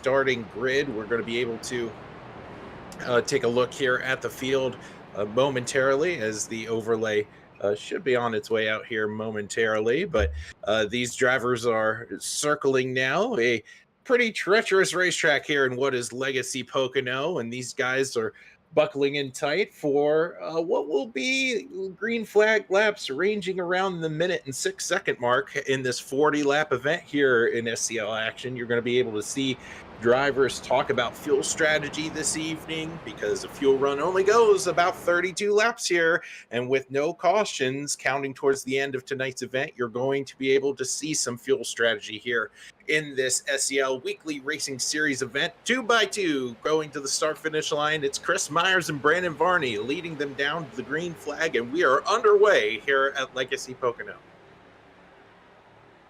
starting grid. We're going to be able to take a look here at the field momentarily as the overlay should be on its way out here momentarily. But these drivers are circling now a pretty treacherous racetrack here in what is Legacy Pocono. And these guys are buckling in tight for what will be green flag laps ranging around the minute and 6 second mark in this 40 lap event here in SCL action. You're going to be able to see drivers talk about fuel strategy this evening because a fuel run only goes about 32 laps here. And with no cautions counting towards the end of tonight's event, you're going to be able to see some fuel strategy here in this SCL weekly racing series event. 2x2 going to the start finish line. It's Chris Myers and Brandon Varney leading them down to the green flag, and we are underway here at Legacy Pocono.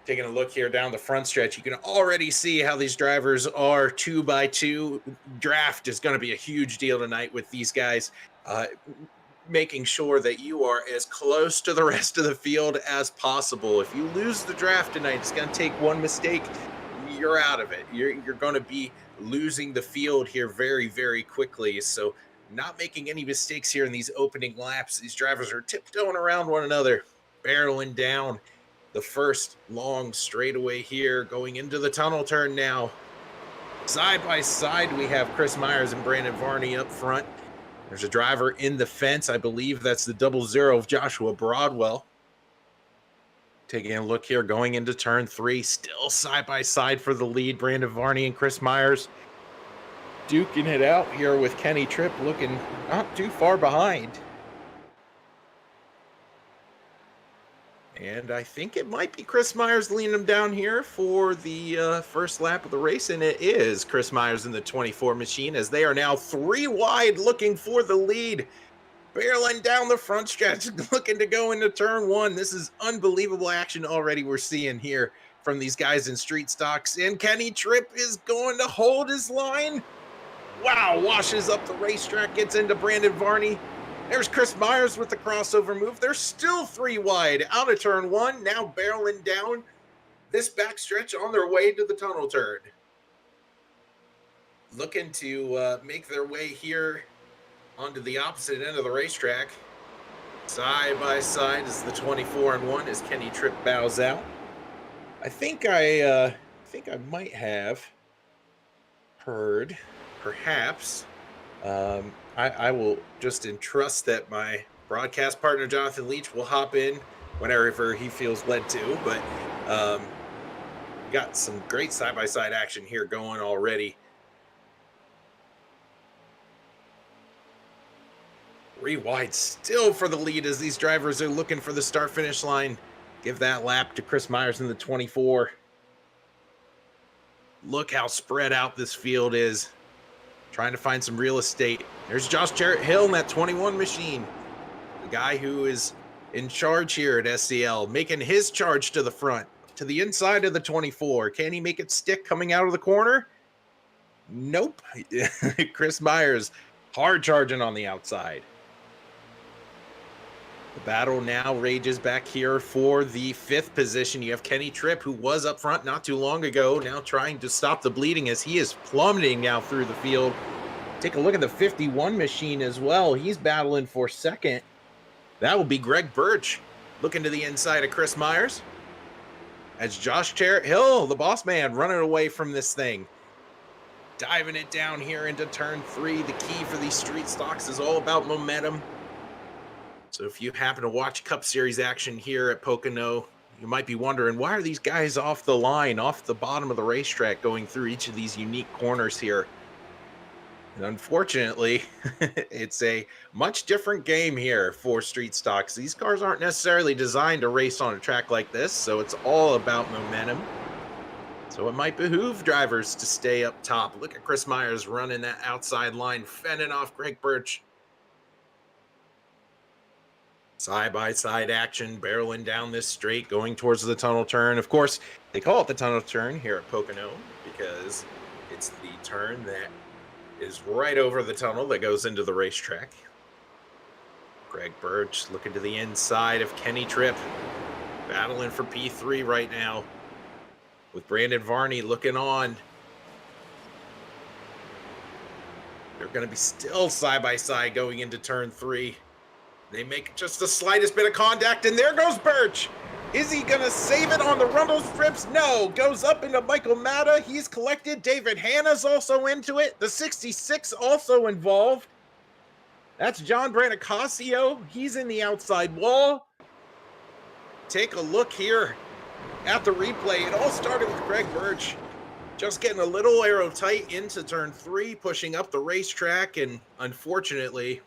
Taking a look here down the front stretch, you can already see how these drivers are 2x2. Draft is going to be a huge deal tonight with these guys, making sure that you are as close to the rest of the field as possible. If you lose the draft tonight, it's going to take one mistake, you're out of it. You're going to be losing the field here very, very quickly. So not making any mistakes here in these opening laps. These drivers are tiptoeing around one another, barreling down the first long straightaway here, going into the tunnel turn now. Side by side, we have Chris Myers and Brandon Varney up front. There's a driver in the fence. I believe that's the 00 of Joshua Broadwell. Taking a look here, going into turn 3, still side by side for the lead. Brandon Varney and Chris Myers duking it out here with Kenny Tripp looking not too far behind. And I think it might be Chris Myers leading them down here for the first lap of the race. And it is Chris Myers in the 24 machine as they are now 3 wide looking for the lead. Barreling down the front stretch, looking to go into turn 1. This is unbelievable action already we're seeing here from these guys in street stocks. And Kenny Tripp is going to hold his line. Wow, washes up the racetrack, gets into Brandon Varney. There's Chris Myers with the crossover move. They're still 3 wide out of turn 1, now barreling down this backstretch on their way to the tunnel turn. Looking to make their way here onto the opposite end of the racetrack. Side by side is the 24 and 1 as Kenny Tripp bows out. I think I might have heard, perhaps, I will just entrust that my broadcast partner, Jonathan Leach, will hop in whenever he feels led to. But got some great side-by-side action here going already. 3 wide still for the lead as these drivers are looking for the start-finish line. Give that lap to Chris Myers in the 24. Look how spread out this field is. Trying to find some real estate. There's Josh Jarrett Hill in that 21 machine. The guy who is in charge here at SCL, making his charge to the front, to the inside of the 24. Can he make it stick coming out of the corner? Nope. Chris Myers hard charging on the outside. The battle now rages back here for the 5th position. You have Kenny Tripp, who was up front not too long ago, now trying to stop the bleeding as he is plummeting now through the field. Take a look at the 51 machine as well. He's battling for 2nd. That will be Greg Birch looking to the inside of Chris Myers. As Josh Jarrett Hill, the boss man, running away from this thing. Diving it down here into turn 3. The key for these street stocks is all about momentum. So if you happen to watch Cup Series action here at Pocono, you might be wondering, why are these guys off the line, off the bottom of the racetrack, going through each of these unique corners here? And unfortunately, it's a much different game here for street stocks. These cars aren't necessarily designed to race on a track like this, so it's all about momentum. So it might behoove drivers to stay up top. Look at Chris Myers running that outside line, fending off Greg Birch. Side-by-side action, barreling down this straight, going towards the tunnel turn. Of course, they call it the tunnel turn here at Pocono because it's the turn that is right over the tunnel that goes into the racetrack. Greg Birch looking to the inside of Kenny Tripp, battling for P3 right now, with Brandon Varney looking on. They're going to be still side by side going into turn 3. They make just the slightest bit of contact, and there goes Birch. Is he going to save it on the rumble strips? No. Goes up into Michael Matta. He's collected. David Hanna's also into it. The 66 also involved. That's John Branicasio. He's in the outside wall. Take a look here at the replay. It all started with Greg Birch just getting a little aero tight into turn 3, pushing up the racetrack, and unfortunately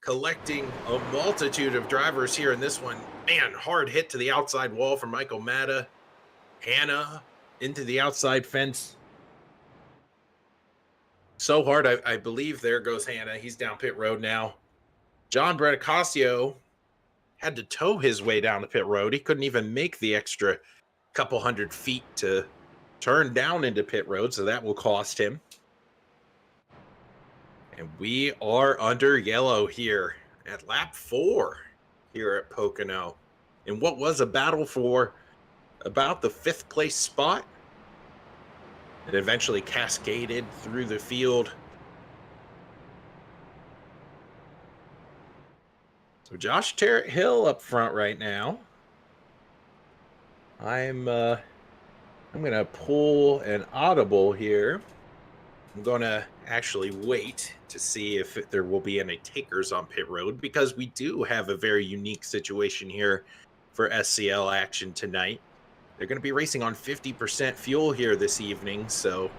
collecting a multitude of drivers here in this one. Man, hard hit to the outside wall from Michael Matta. Hanna into the outside fence. So hard, I believe there goes Hanna. He's down pit road now. John Branicasio had to tow his way down the pit road. He couldn't even make the extra couple hundred feet to turn down into pit road, so that will cost him. And we are under yellow here at lap 4 here at Pocono. In what was a battle for about the 5th place spot. It eventually cascaded through the field. So Josh Terrett Hill up front right now. I'm gonna pull an audible here. I'm gonna actually wait to see if there will be any takers on pit road, because we do have a very unique situation here for SCL action tonight. They're going to be racing on 50% fuel here this evening, so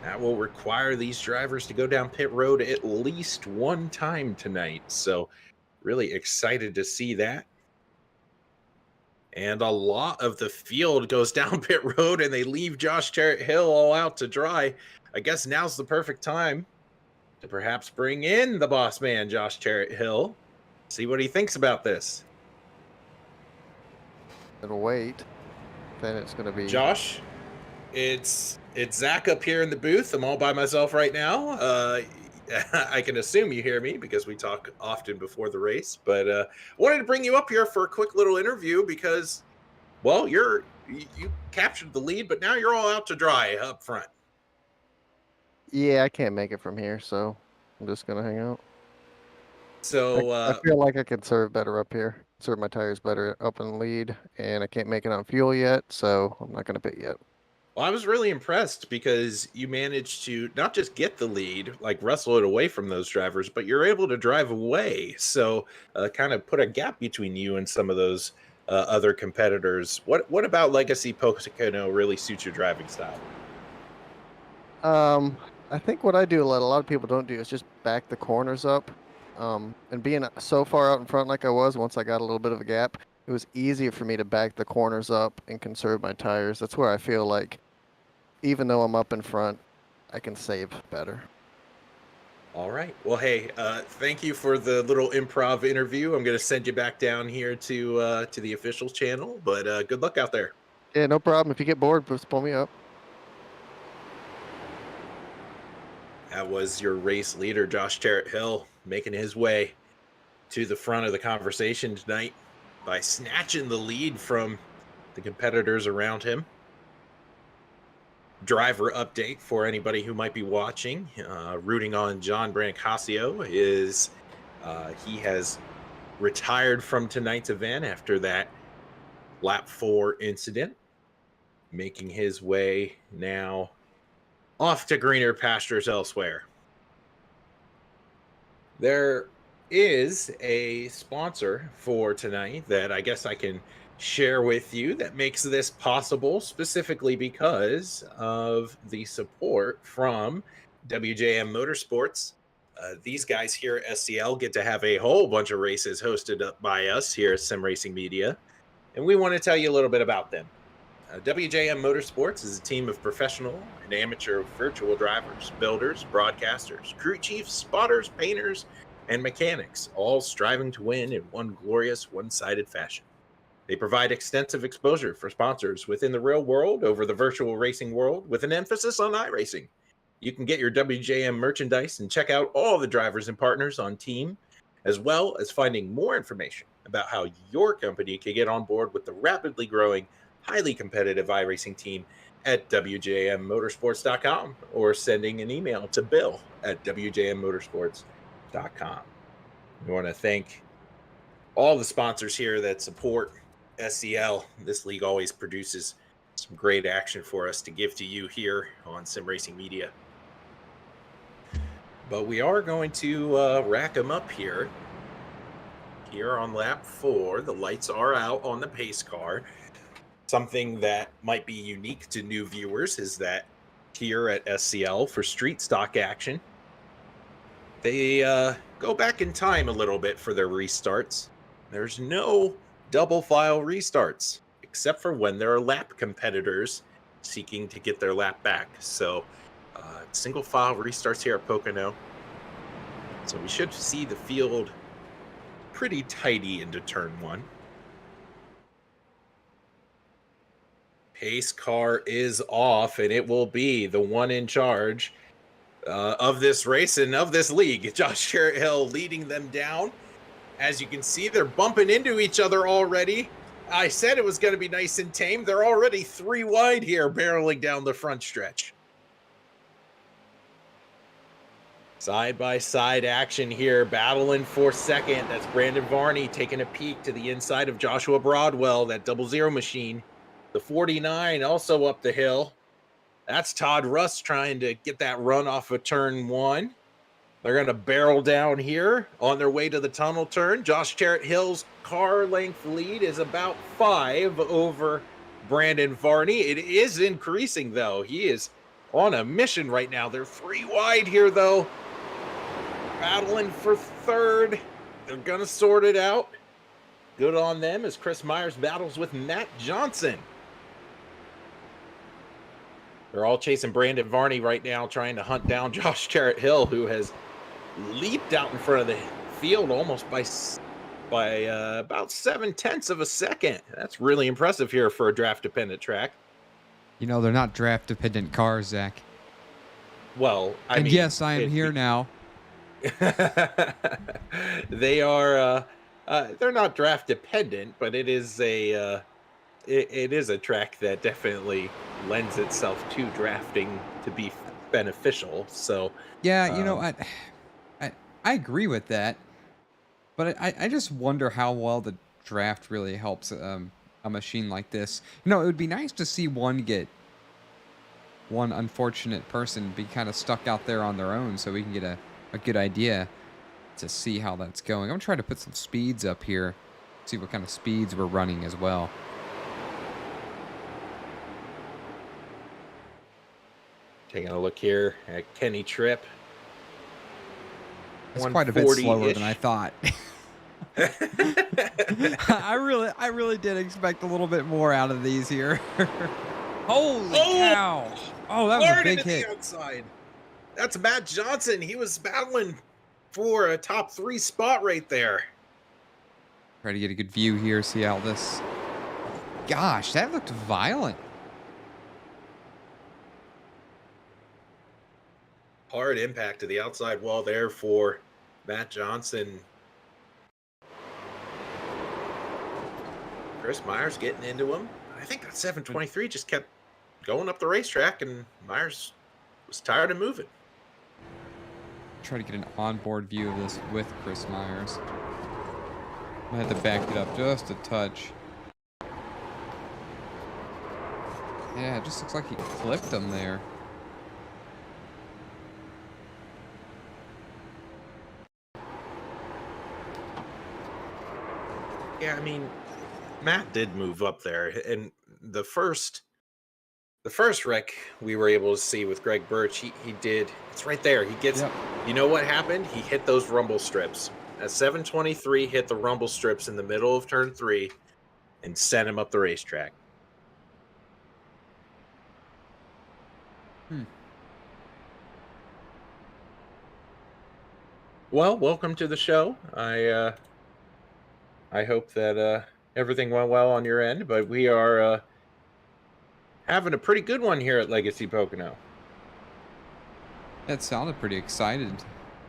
that will require these drivers to go down pit road at least one time tonight. So really excited to see that. And a lot of the field goes down pit road, and they leave Josh Terrett Hill all out to dry. I guess now's the perfect time to perhaps bring in the boss man, Josh Terrett Hill. See what he thinks about this. It'll wait. Then it's going to be Josh. It's Zach up here in the booth. I'm all by myself right now. I can assume you hear me because we talk often before the race. But I wanted to bring you up here for a quick little interview because, well, you captured the lead, but now you're all out to dry up front. Yeah, I can't make it from here, so I'm just going to hang out. So I feel like I could serve better up here. Serve my tires better up in the lead, and I can't make it on fuel yet, so I'm not going to pit yet. Well, I was really impressed because you managed to not just get the lead, like wrestle it away from those drivers, but you're able to drive away. So kind of put a gap between you and some of those other competitors. What about Legacy Pocono really suits your driving style? I think what I do, a lot of people don't do, is just back the corners up. And being so far out in front like I was, once I got a little bit of a gap, it was easier for me to back the corners up and conserve my tires. That's where I feel like, even though I'm up in front, I can save better. All right. Well, hey, thank you for the little improv interview. I'm going to send you back down here to the official channel, but good luck out there. Yeah, no problem. If you get bored, just pull me up. That was your race leader, Josh Terrett Hill, making his way to the front of the conversation tonight by snatching the lead from the competitors around him. Driver update for anybody who might be watching. Rooting on John Branicasio is he has retired from tonight's event after that lap 4 incident, making his way now off to greener pastures elsewhere. There is a sponsor for tonight that I guess I can share with you that makes this possible, specifically because of the support from WJM Motorsports. These guys here at SCL get to have a whole bunch of races hosted up by us here at Sim Racing Media, and we want to tell you a little bit about them. WJM Motorsports is a team of professional and amateur virtual drivers, builders, broadcasters, crew chiefs, spotters, painters, and mechanics, all striving to win in one glorious, one-sided fashion. They provide extensive exposure for sponsors within the real world over the virtual racing world with an emphasis on iRacing. You can get your WJM merchandise and check out all the drivers and partners on team, as well as finding more information about how your company can get on board with the rapidly growing, highly competitive iRacing team at wjmmotorsports.com or sending an email to bill at wjmmotorsports.com. We want to thank all the sponsors here that support SCL. This league always produces some great action for us to give to you here on Sim Racing Media. But we are going to rack them up here. Here on lap 4, the lights are out on the pace car. Something that might be unique to new viewers is that here at SCL for street stock action, they go back in time a little bit for their restarts. There's no double file restarts, except for when there are lap competitors seeking to get their lap back. So single file restarts here at Pocono. So we should see the field pretty tidy into turn 1. Pace car is off, and it will be the one in charge of this race and of this league. Josh Hill leading them down. As you can see, they're bumping into each other already. I said it was going to be nice and tame. They're already 3 wide here, barreling down the front stretch. Side-by-side action here, battling for second. That's Brandon Varney taking a peek to the inside of Joshua Broadwell, that 00 machine. The 49 also up the hill. That's Todd Russ trying to get that run off of turn 1. They're going to barrel down here on their way to the tunnel turn. Josh Hill's car length lead is about 5 over Brandon Varney. It is increasing, though. He is on a mission right now. They're 3 wide here, though. Battling for third. They're going to sort it out. Good on them as Chris Myers battles with Matt Johnson. They're all chasing Brandon Varney right now, trying to hunt down Josh Hill, who has leaped out in front of the field almost by about 7/10 of a second. That's really impressive here for a draft-dependent track. You know, they're not draft-dependent cars, Zach. Well, I mean, yes, I am here now. They are. They're not draft-dependent, but it is a. It is a track that definitely lends itself to drafting to be beneficial. So yeah, you know, I agree with that, but I just wonder how well the draft really helps a machine like this. You know, it would be nice to see one unfortunate person be kind of stuck out there on their own, so we can get a good idea to see how that's going. I'm gonna try to put some speeds up here, see what kind of speeds we're running as well. Taking a look here at Kenny Tripp. It's quite a bit slower than I thought. I really did expect a little bit more out of these here. Holy cow! Oh, that was a big hit. The outside. That's Matt Johnson. He was battling for a top 3 spot right there. Try to get a good view here. See how this. Gosh, that looked violent. Hard impact to the outside wall there for Matt Johnson. Chris Myers getting into him. I think that 723 just kept going up the racetrack, and Myers was tired of moving. Try to get an onboard view of this with Chris Myers. I had to back it up just a touch. Yeah, it just looks like he clipped him there. Yeah, I mean, Matt did move up there, and the first wreck we were able to see with Greg Birch, he did. It's right there. He gets. Yep. You know what happened? He hit those rumble strips. At 723, hit the rumble strips in the middle of turn 3, and sent him up the racetrack. Well, welcome to the show. I hope that everything went well on your end, but we are having a pretty good one here at Legacy Pocono. That sounded pretty excited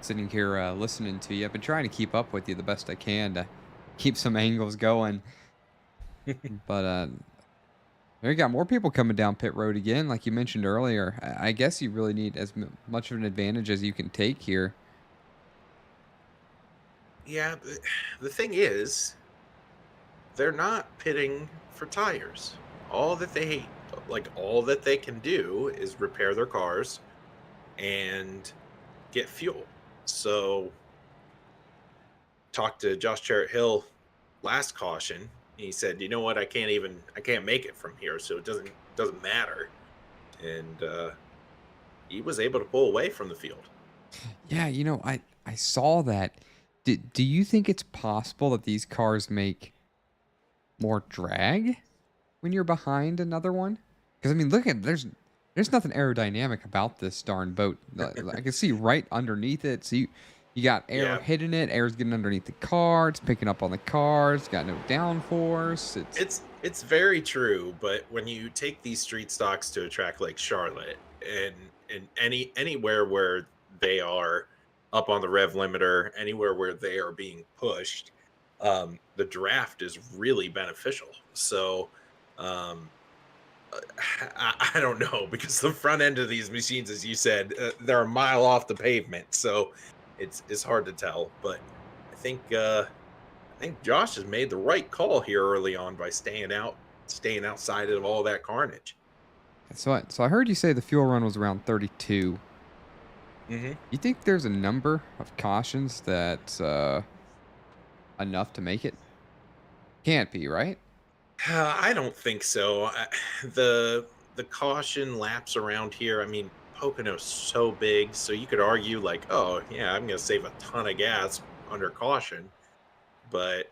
sitting here listening to you. I've been trying to keep up with you the best I can to keep some angles going. But There you got more people coming down pit road again, like you mentioned earlier. I guess you really need as much of an advantage as you can take here. Yeah, the thing is, they're not pitting for tires. All that they all that they can do is repair their cars and get fuel. So, talked to Josh Cherritt Hill last caution. He said, "You know what? I can't make it from here, so it doesn't matter." And he was able to pull away from the field. Yeah, I saw that. Do you think it's possible that these cars make more drag when you're behind another one? Because I mean, look at there's nothing aerodynamic about this darn boat. I can see right underneath it. So you got air Yeah, hitting it. Air's getting underneath the car. It's picking up on the car. It's got no downforce. it's very true. But when you take these street stocks to a track like Charlotte and anywhere where they are up on the rev limiter, anywhere where they are being pushed, the draft is really beneficial. So um, I don't know, because the front end of these machines, as you said, they're a mile off the pavement, so it's hard to tell. But I think Josh has made the right call here early on by staying outside of all that carnage. So I heard you say the fuel run was around 32. Hmm. You think there's a number of cautions that's enough to make it? Can't be, right? I don't think so. The caution laps around here. I mean, Pocono's so big, so you could argue like, oh yeah, I'm gonna save a ton of gas under caution, but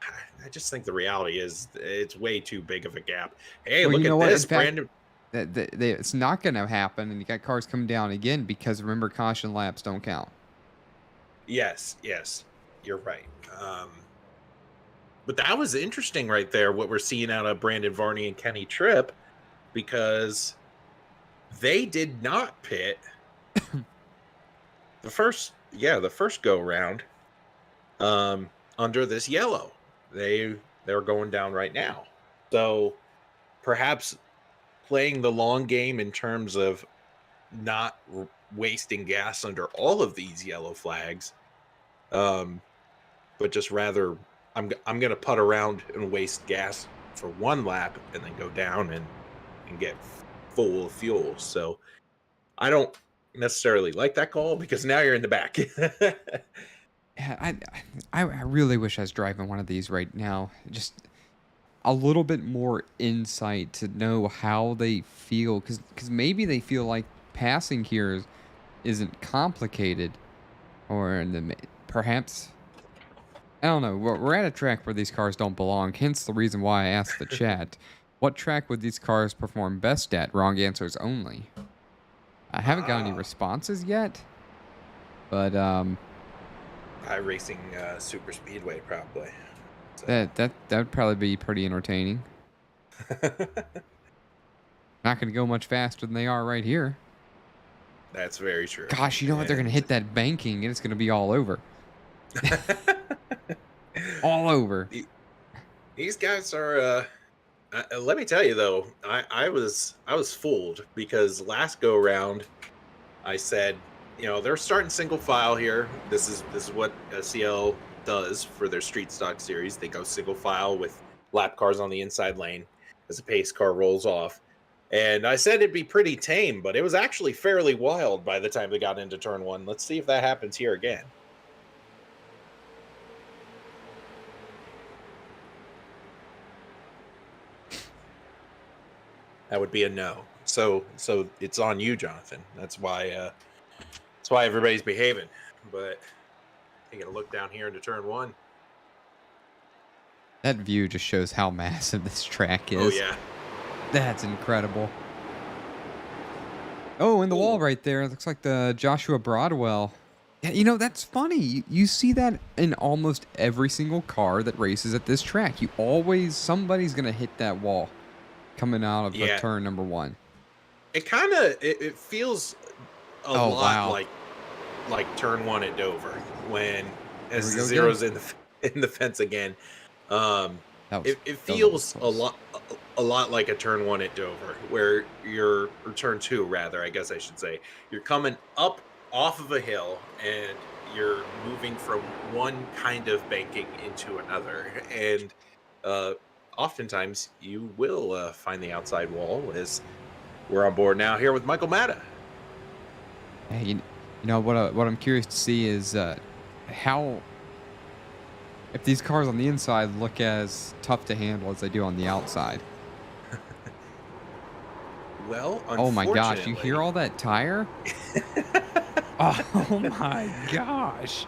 I just think the reality is it's way too big of a gap. Hey, Well, you look know at what? In this, fact, Brandon. it's not going to happen, and you got cars coming down again because remember, caution laps don't count. Yes, yes, you're right. But that was interesting right there, what we're seeing out of Brandon Varney and Kenny Tripp, because they did not pit the first go round under this yellow. They're going down right now. So perhaps playing the long game in terms of not wasting gas under all of these yellow flags, but just rather I'm going to putt around and waste gas for one lap and then go down and get full of fuel. So I don't necessarily like that call, because now you're in the back. Yeah, I really wish I was driving one of these right now. Just a little bit more insight to know how they feel, because maybe they feel like passing here isn't complicated, or perhaps I don't know. We're at a track where these cars don't belong. Hence the reason why I asked the chat, what track would these cars perform best at? Wrong answers only. I haven't got any responses yet, but iRacing super speedway probably. So. that would probably be pretty entertaining. Not going to go much faster than they are right here. That's very true. Gosh, you know what? They're going to hit that banking, and it's going to be all over. All over. These guys are. Let me tell you though, I was fooled, because last go round, I said, they're starting single file here. This is what SCL does for their street stock series. They go single file with lap cars on the inside lane as a pace car rolls off. And I said it'd be pretty tame, but it was actually fairly wild by the time they got into turn one. Let's see if that happens here again. That would be a no. So it's on you, Jonathan. That's why everybody's behaving. But taking a look down here into turn one. That view just shows how massive this track is. Oh yeah. That's incredible. Oh, in the wall right there. It looks like the Joshua Broadwell. Yeah, that's funny. You see that in almost every single car that races at this track. Somebody's going to hit that wall coming out of turn number one. It feels a lot wow. like turn one at Dover, when as the zero's in the fence again. It feels a a lot like a turn 1 at Dover, where or turn 2 rather, I guess I should say. You're coming up off of a hill and you're moving from one kind of banking into another. And uh, oftentimes you will find the outside wall, as we're on board now here with Michael Matta. Hey, what I'm curious to see is how if these cars on the inside look as tough to handle as they do on the outside. Well, Oh my gosh, you hear unfortunately, all that tire? Oh my gosh.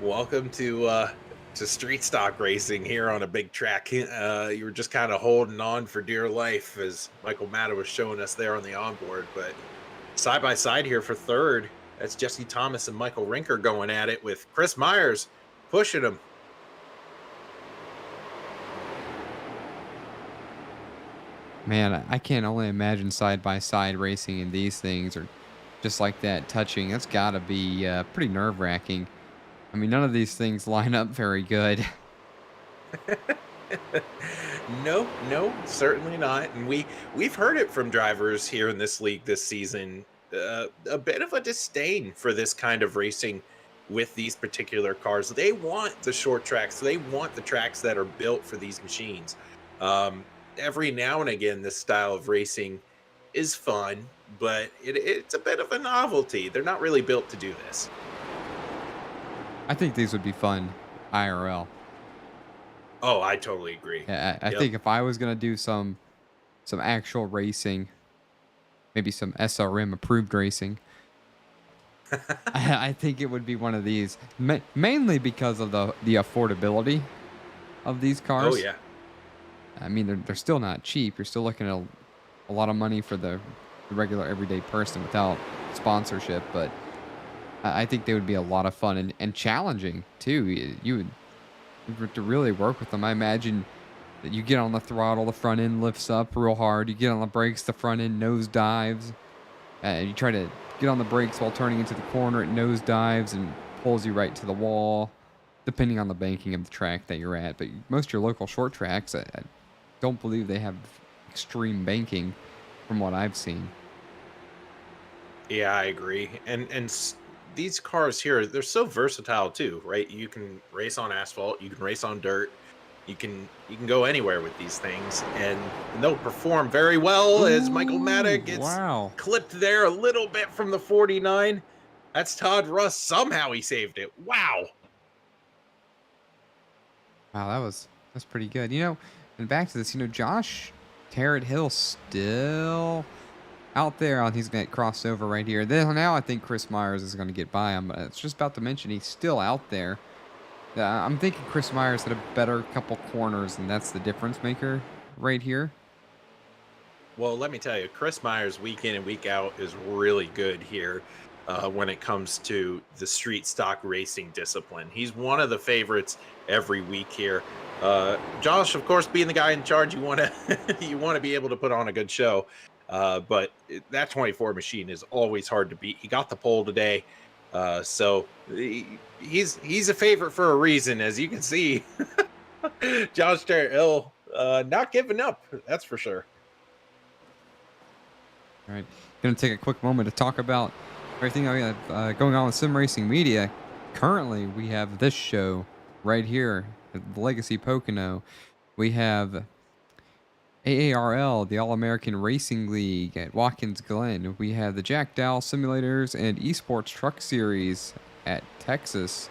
welcome to street stock racing here on a big track. You were just kind of holding on for dear life, as Michael Matta was showing us there on the onboard. But side by side here for third, that's Jesse Thomas and Michael Rinker going at it, with Chris Myers pushing him. Man, I can only imagine side by side racing in these things, or just like that touching. That's got to be pretty nerve wracking. I mean, none of these things line up very good. No, no, certainly not. And we've heard it from drivers here in this league this season. A bit of a disdain for this kind of racing with these particular cars. They want the short tracks. They want the tracks that are built for these machines. Um, every now and again, this style of racing is fun, but it's a bit of a novelty. They're not really built to do this. I think these would be fun IRL. Oh, I totally agree. I Yep. think if I was gonna do some actual racing, maybe some SRM approved racing, I think it would be one of these. Mainly because of the affordability of these Oh cars. yeah. I mean, they're still not cheap. You're still looking at a lot of money for the regular everyday person without sponsorship, but I think they would be a lot of fun and challenging too. You would to really work with them. I imagine that you get on the throttle, the front end lifts up real hard. You get on the brakes, the front end nose dives. You try to get on the brakes while turning into the corner, it nose dives and pulls you right to the wall, depending on the banking of the track that you're at. But most of your local short tracks, I don't believe they have extreme banking from what I've seen. Yeah, I agree. These cars here, they're so versatile too, right? You can race on asphalt, you can race on dirt, you can go anywhere with these things, and they'll perform very well. As Michael Matta Ooh, gets wow. clipped there a little bit from the 49. That's Todd Russ. Somehow he saved it. Wow. Wow, that's pretty good. And back to this, Josh Tarrant Hill still out there on he's gonna get crossed over right here. Then now I think Chris Myers is gonna get by him. But it's just about to mention he's still out there. I'm thinking Chris Myers had a better couple corners, and that's the difference maker right here. Well, let me tell you, Chris Myers, week in and week out, is really good here when it comes to the street stock racing discipline. He's one of the favorites every week here. Josh, of course, being the guy in charge, you want to you want to be able to put on a good show. But that 24 machine is always hard to beat. He got the pole today, so he's a favorite for a reason, as you can see. Josh Terrell not giving up, that's for sure. All right, gonna take a quick moment to talk about everything we have going on with Sim Racing Media. Currently, we have this show right here at the Legacy Pocono. We have AARL, the All-American Racing League at Watkins Glen. We have the Jack Dowell Simulators and Esports Truck Series at Texas.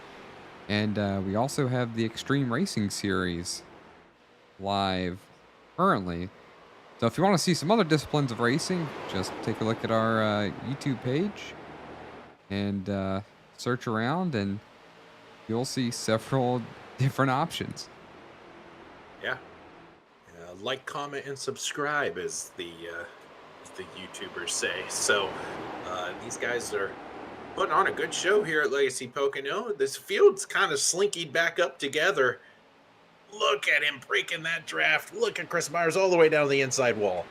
And we also have the Extreme Racing Series live currently. So if you want to see some other disciplines of racing, just take a look at our YouTube page and search around, and you'll see several different options. Yeah. Like, comment, and subscribe, as the YouTubers say. So these guys are putting on a good show here at Legacy Pocono. This field's kind of slinkied back up together. Look at him breaking that draft. Look at Chris Myers all the way down the inside wall.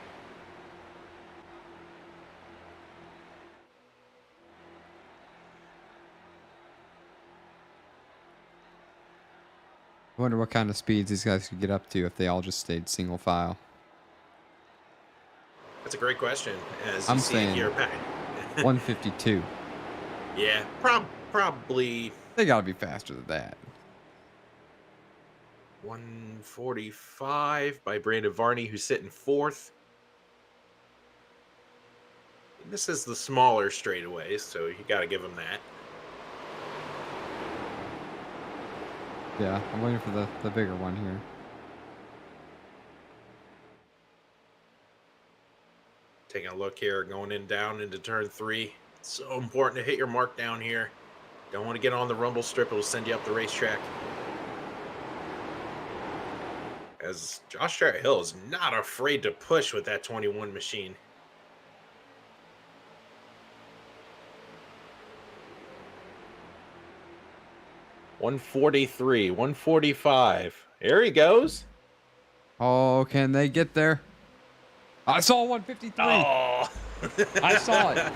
I wonder what kind of speeds these guys could get up to if they all just stayed single file. That's a great question. As I'm you see saying here, 152. yeah, probably They got to be faster than that. 145 by Brandon Varney, who's sitting fourth. This is the smaller straightaways, so you got to give him that. Yeah, I'm waiting for the bigger one here. Taking a look here, going down into turn 3. It's so important to hit your mark down here. Don't want to get on the rumble strip. It will send you up the racetrack. As Josh Jarrett Hill is not afraid to push with that 21 machine. $143, $145. There he goes. Oh, can they get there? I saw 153. Oh, I saw it.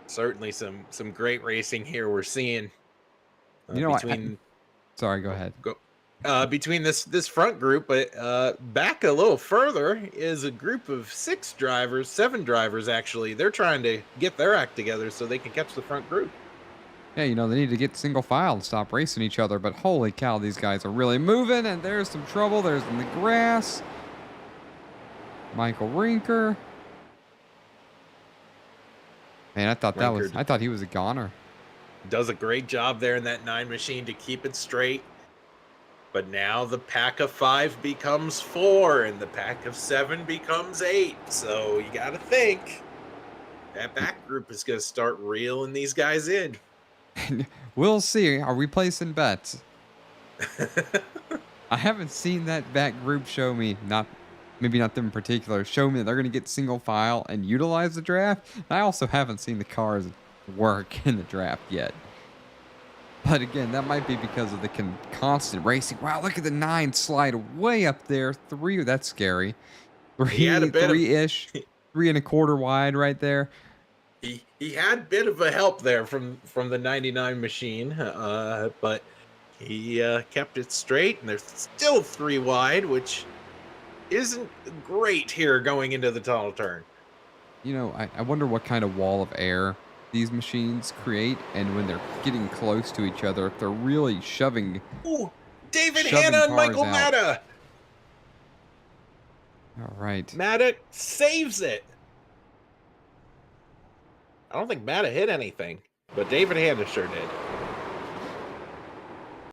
Certainly some great racing here we're seeing. You know, sorry, go ahead. Between this front group, but back a little further is a group of 7 drivers actually. They're trying to get their act together so they can catch the front group. Yeah, you know, they need to get single file and stop racing each other, but holy cow, these guys are really moving, and there's some trouble. There's in the grass. Michael Rinker. Man, I thought he was a goner. Does a great job there in that 9 machine to keep it straight. But now the pack of 5 becomes 4, and the pack of 7 becomes 8. So you got to think that back group is going to start reeling these guys in. We'll see. Are we placing bets? I haven't seen that back group show me, maybe not them in particular, show me that they're going to get single file and utilize the draft. I also haven't seen the cars work in the draft yet. But again, that might be because of the constant racing. Wow, look at the 9 slide way up there. 3, that's scary. 3-ish, 3 1/4 wide right there. He had a bit of a help there from the 99 machine, but he kept it straight, and there's still 3 wide, which isn't great here going into the tunnel turn. You know, I wonder what kind of wall of air these machines create, and when they're getting close to each other, if they're really shoving. Ooh, David Hanna and Michael Matta. All right. Matta saves it. I don't think Matta hit anything, but David Hanna sure did.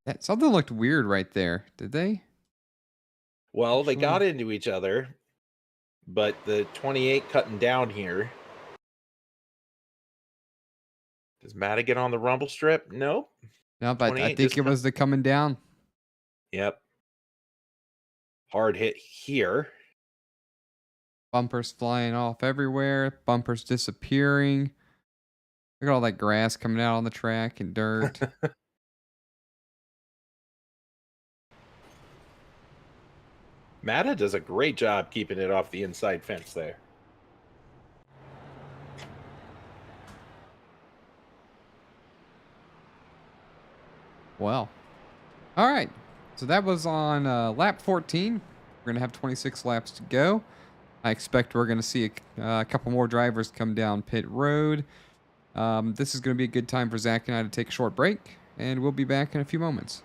That something looked weird right there. Did they? Well, they got into each other, but the 28 cutting down here. Does Matta get on the rumble strip? Nope. No, but I think it was the coming down. Yep. Hard hit here. Bumpers flying off everywhere. Bumpers disappearing. Look at all that grass coming out on the track and dirt. Matta does a great job keeping it off the inside fence there. Well, all right. So that was on lap 14. We're going to have 26 laps to go. I expect we're going to see a couple more drivers come down pit road. This is going to be a good time for Zach and I to take a short break, and we'll be back in a few moments.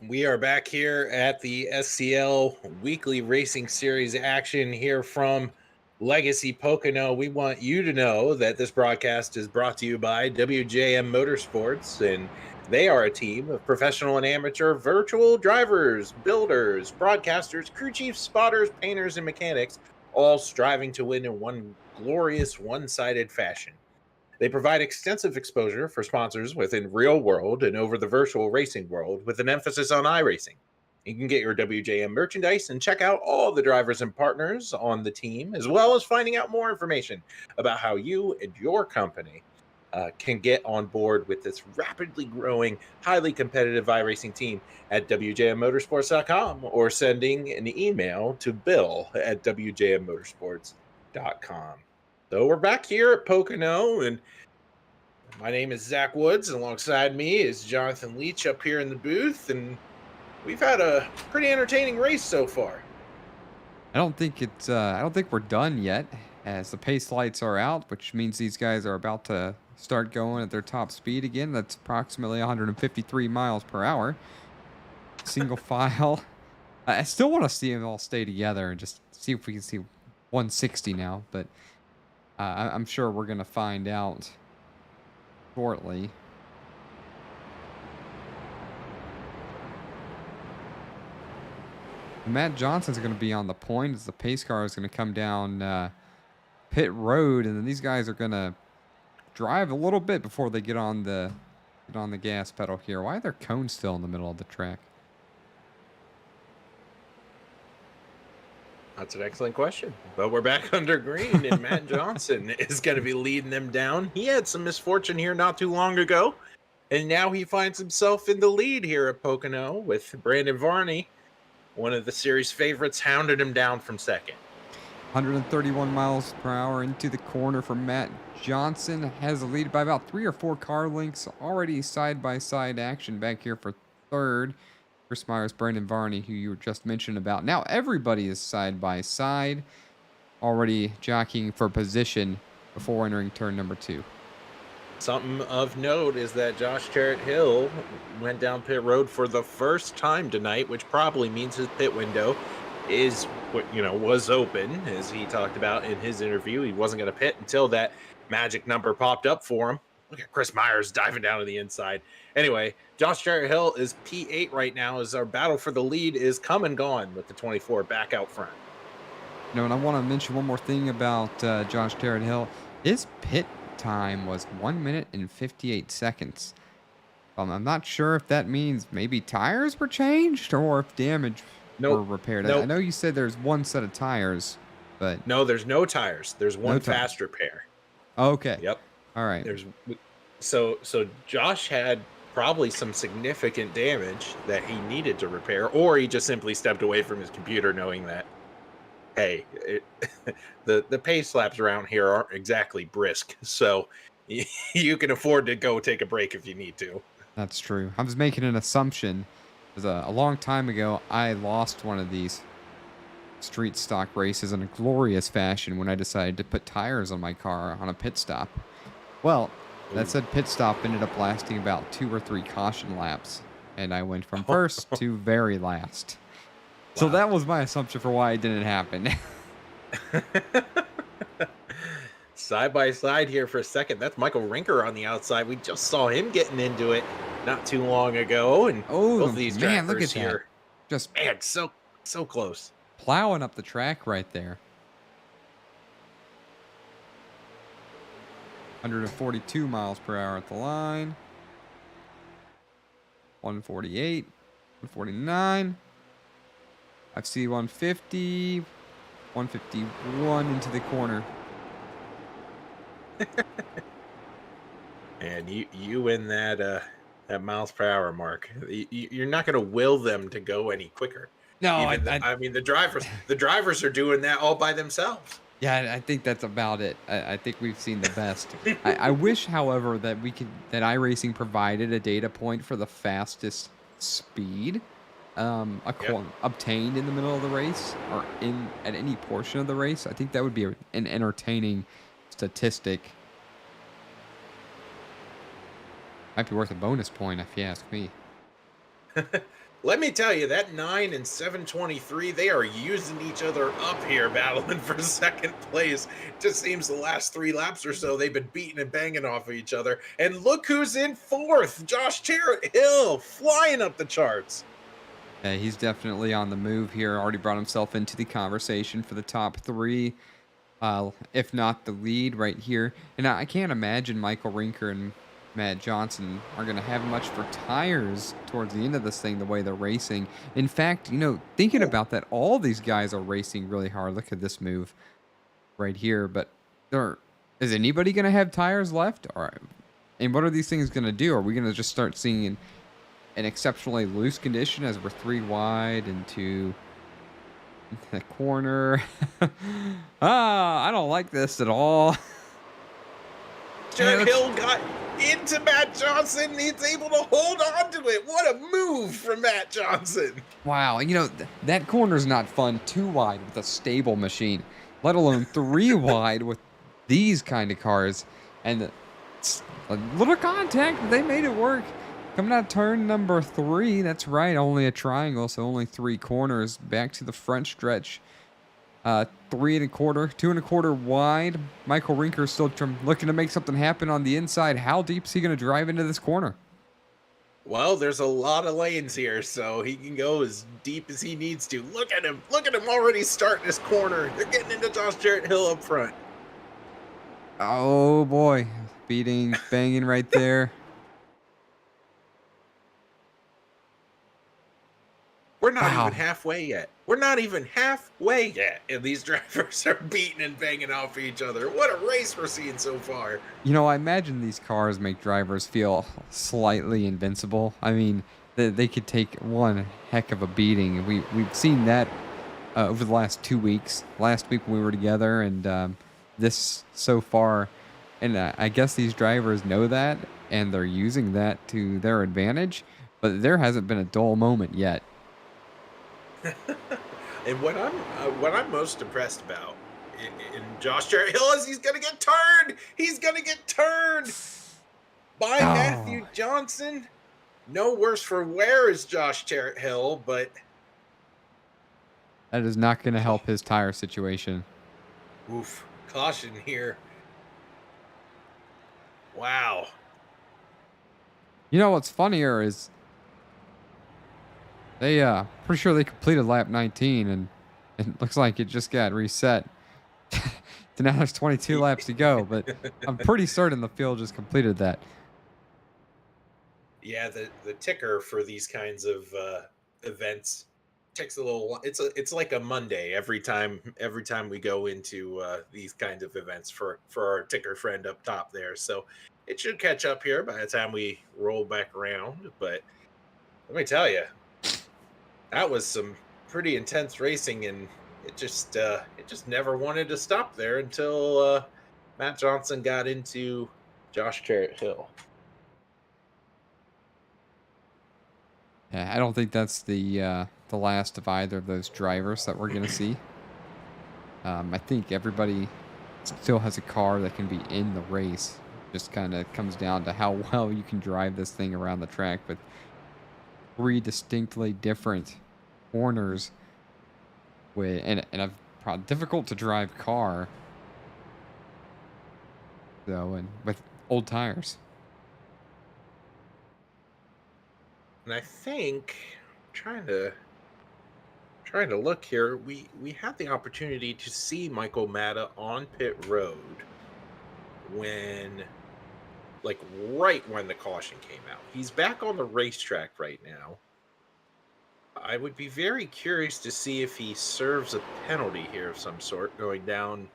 We are back here at the SCL Weekly Racing Series action here from Legacy Pocono. We want you to know that this broadcast is brought to you by WJM Motorsports, and they are a team of professional and amateur virtual drivers, builders, broadcasters, crew chiefs, spotters, painters, and mechanics, all striving to win in one glorious one-sided fashion. They provide extensive exposure for sponsors within real world and over the virtual racing world with an emphasis on iRacing. You can get your WJM merchandise and check out all the drivers and partners on the team, as well as finding out more information about how you and your company can get on board with this rapidly growing, highly competitive iRacing team at WJMmotorsports.com or sending an email to bill@WJMmotorsports.com. So we're back here at Pocono, and my name is Zach Woods, and alongside me is Jonathan Leach up here in the booth, and we've had a pretty entertaining race so far. I don't think we're done yet, as the pace lights are out, which means these guys are about to start going at their top speed again. That's approximately 153 miles per hour. Single file. I still want to see them all stay together and just see if we can see 160 now, but I'm sure we're gonna find out shortly. Matt Johnson's going to be on the point as the pace car is going to come down pit road, and then these guys are going to drive a little bit before they get on the gas pedal here. Why are there cones still in the middle of the track? That's an excellent question. But we're back under green, and Matt Johnson is going to be leading them down. He had some misfortune here not too long ago, and now he finds himself in the lead here at Pocono with Brandon Varney, one of the series favorites, hounded him down from second. 131 miles per hour into the corner for Matt Johnson. Has the lead by about 3 or 4 car lengths. Already side-by-side action back here for third. Chris Myers, Brandon Varney, who you were just mentioning about. Now everybody is side-by-side. Already jockeying for position before entering turn number 2. Something of note is that Josh Jarrett-Hill went down pit road for the first time tonight, which probably means his pit window is, was open, as he talked about in his interview. He wasn't going to pit until that magic number popped up for him. Look at Chris Myers diving down to the inside. Anyway, Josh Jarrett-Hill is P8 right now as our battle for the lead is come and gone with the 24 back out front. And I want to mention one more thing about Josh Jarrett-Hill. His pit time was 1 minute and 58 seconds. I'm not sure if that means maybe tires were changed or if damage were repaired. Nope. I know you said there's one set of tires, but no, there's no tires. There's one fast repair. Okay. Yep. All right. So Josh had probably some significant damage that he needed to repair, or he just simply stepped away from his computer knowing that, hey, the pace laps around here aren't exactly brisk, so you can afford to go take a break if you need to. That's true. I was making an assumption. Because a long time ago, I lost one of these street stock races in a glorious fashion when I decided to put tires on my car on a pit stop. Well, that said pit stop ended up lasting about 2 or 3 caution laps, and I went from first to very last. Wow. So that was my assumption for why it didn't happen. Side by side here for a second. That's Michael Rinker on the outside. We just saw him getting into it not too long ago, and both of these man, look at here, that. Just so close, plowing up the track right there. 142 miles per hour at the line. 148, 149. I see 150, 151 into the corner. And you in that miles per hour mark, you're not going to will them to go any quicker. No, I mean the drivers are doing that all by themselves. Yeah, I think that's about it. I think we've seen the best. I wish, however, that iRacing provided a data point for the fastest speed obtained in the middle of the race or at any portion of the race. I think that would be an entertaining statistic. Might be worth a bonus point if you ask me. Let me tell you, that 9 and 723, they are using each other up here, battling for second place. Just seems the last 3 laps or so, they've been beating and banging off of each other. And look who's in fourth, Josh Hill, flying up the charts. Yeah, he's definitely on the move here. Already brought himself into the conversation for the top 3, if not the lead right here. And I can't imagine Michael Rinker and Matt Johnson are going to have much for tires towards the end of this thing, the way they're racing. In fact, thinking about that, all these guys are racing really hard. Look at this move right here. But is anybody going to have tires left? And what are these things going to do? Are we going to just start seeing an exceptionally loose condition as we're 3 wide into the corner? I don't like this at all. Jared Hill got into Matt Johnson. He's able to hold on to it. What a move from Matt Johnson. Wow. That corner's not fun 2 wide with a stable machine, let alone 3 wide with these kind of cars. And a little contact, but they made it work. Coming out turn number 3, that's right, only a triangle, so only 3 corners. Back to the front stretch. 3 1/4, 2 1/4 wide. Michael Rinker still looking to make something happen on the inside. How deep is he going to drive into this corner? Well, there's a lot of lanes here, so he can go as deep as he needs to. Look at him already starting this corner. They're getting into Josh Hill up front. Oh boy, banging right there. We're not even halfway yet. We're not even halfway yet. And these drivers are beating and banging off each other. What a race we're seeing so far. I imagine these cars make drivers feel slightly invincible. I mean, they could take one heck of a beating. We've seen that over the last 2 weeks. Last week when we were together, and this so far. And I guess these drivers know that, and they're using that to their advantage. But there hasn't been a dull moment yet. And what I'm most impressed about in Josh Hill is he's gonna get turned. He's gonna get turned by Matthew Johnson. No worse for wear as Josh Hill, but that is not going to help his tire situation. Oof! Caution here. Wow. What's funnier is they pretty sure they completed lap 19, and it looks like it just got reset. So now there's 22 laps to go, but I'm pretty certain the field just completed that. Yeah, the ticker for these kinds of events takes a little. It's like a Monday every time we go into these kinds of events for our ticker friend up top there. So it should catch up here by the time we roll back around. But let me tell you, that was some pretty intense racing, and it just never wanted to stop there until Matt Johnson got into Josh Hill. Yeah, I don't think that's the last of either of those drivers that we're going to see. I think everybody still has a car that can be in the race. Just kind of comes down to how well you can drive this thing around the track. But 3 distinctly different corners and a difficult to drive car, though, and with old tires. And I think trying to look here, we had the opportunity to see Michael Matta on pit road right when the caution came out. He's back on the racetrack right now. I would be very curious to see if he serves a penalty here of some sort going down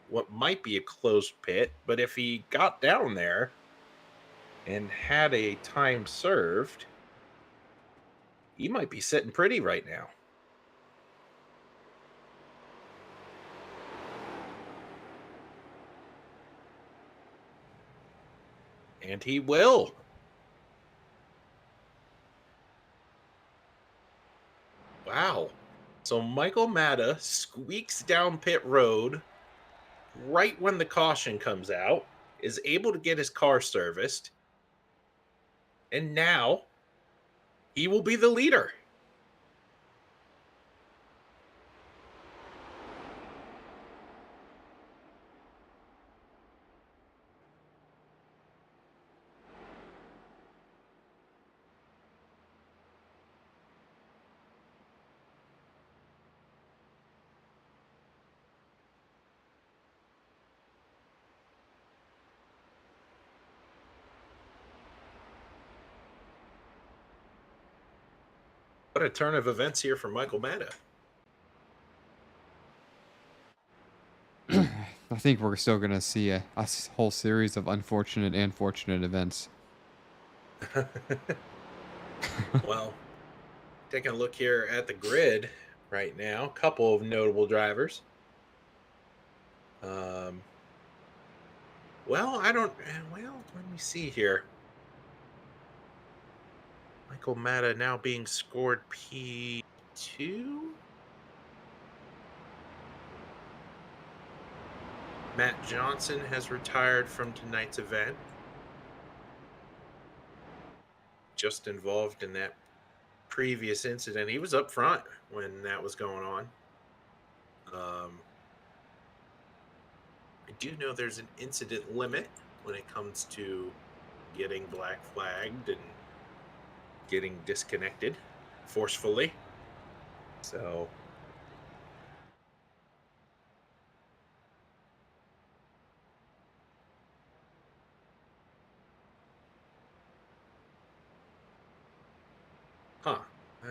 what might be a closed pit. But if he got down there and had a time served, he might be sitting pretty right now. And he will. Wow. So Michael Matta squeaks down pit road right when the caution comes out, is able to get his car serviced, and now he will be the leader. What a turn of events here for Michael Matta. I think we're still going to see a whole series of unfortunate and fortunate events. Well, taking a look here at the grid right now, a couple of notable drivers. Well, let me see here. Michael Matta now being scored P2. Matt Johnson has retired from tonight's event. Just involved in that previous incident. He was up front when that was going on. I do know there's an incident limit when it comes to getting black flagged and getting disconnected forcefully. So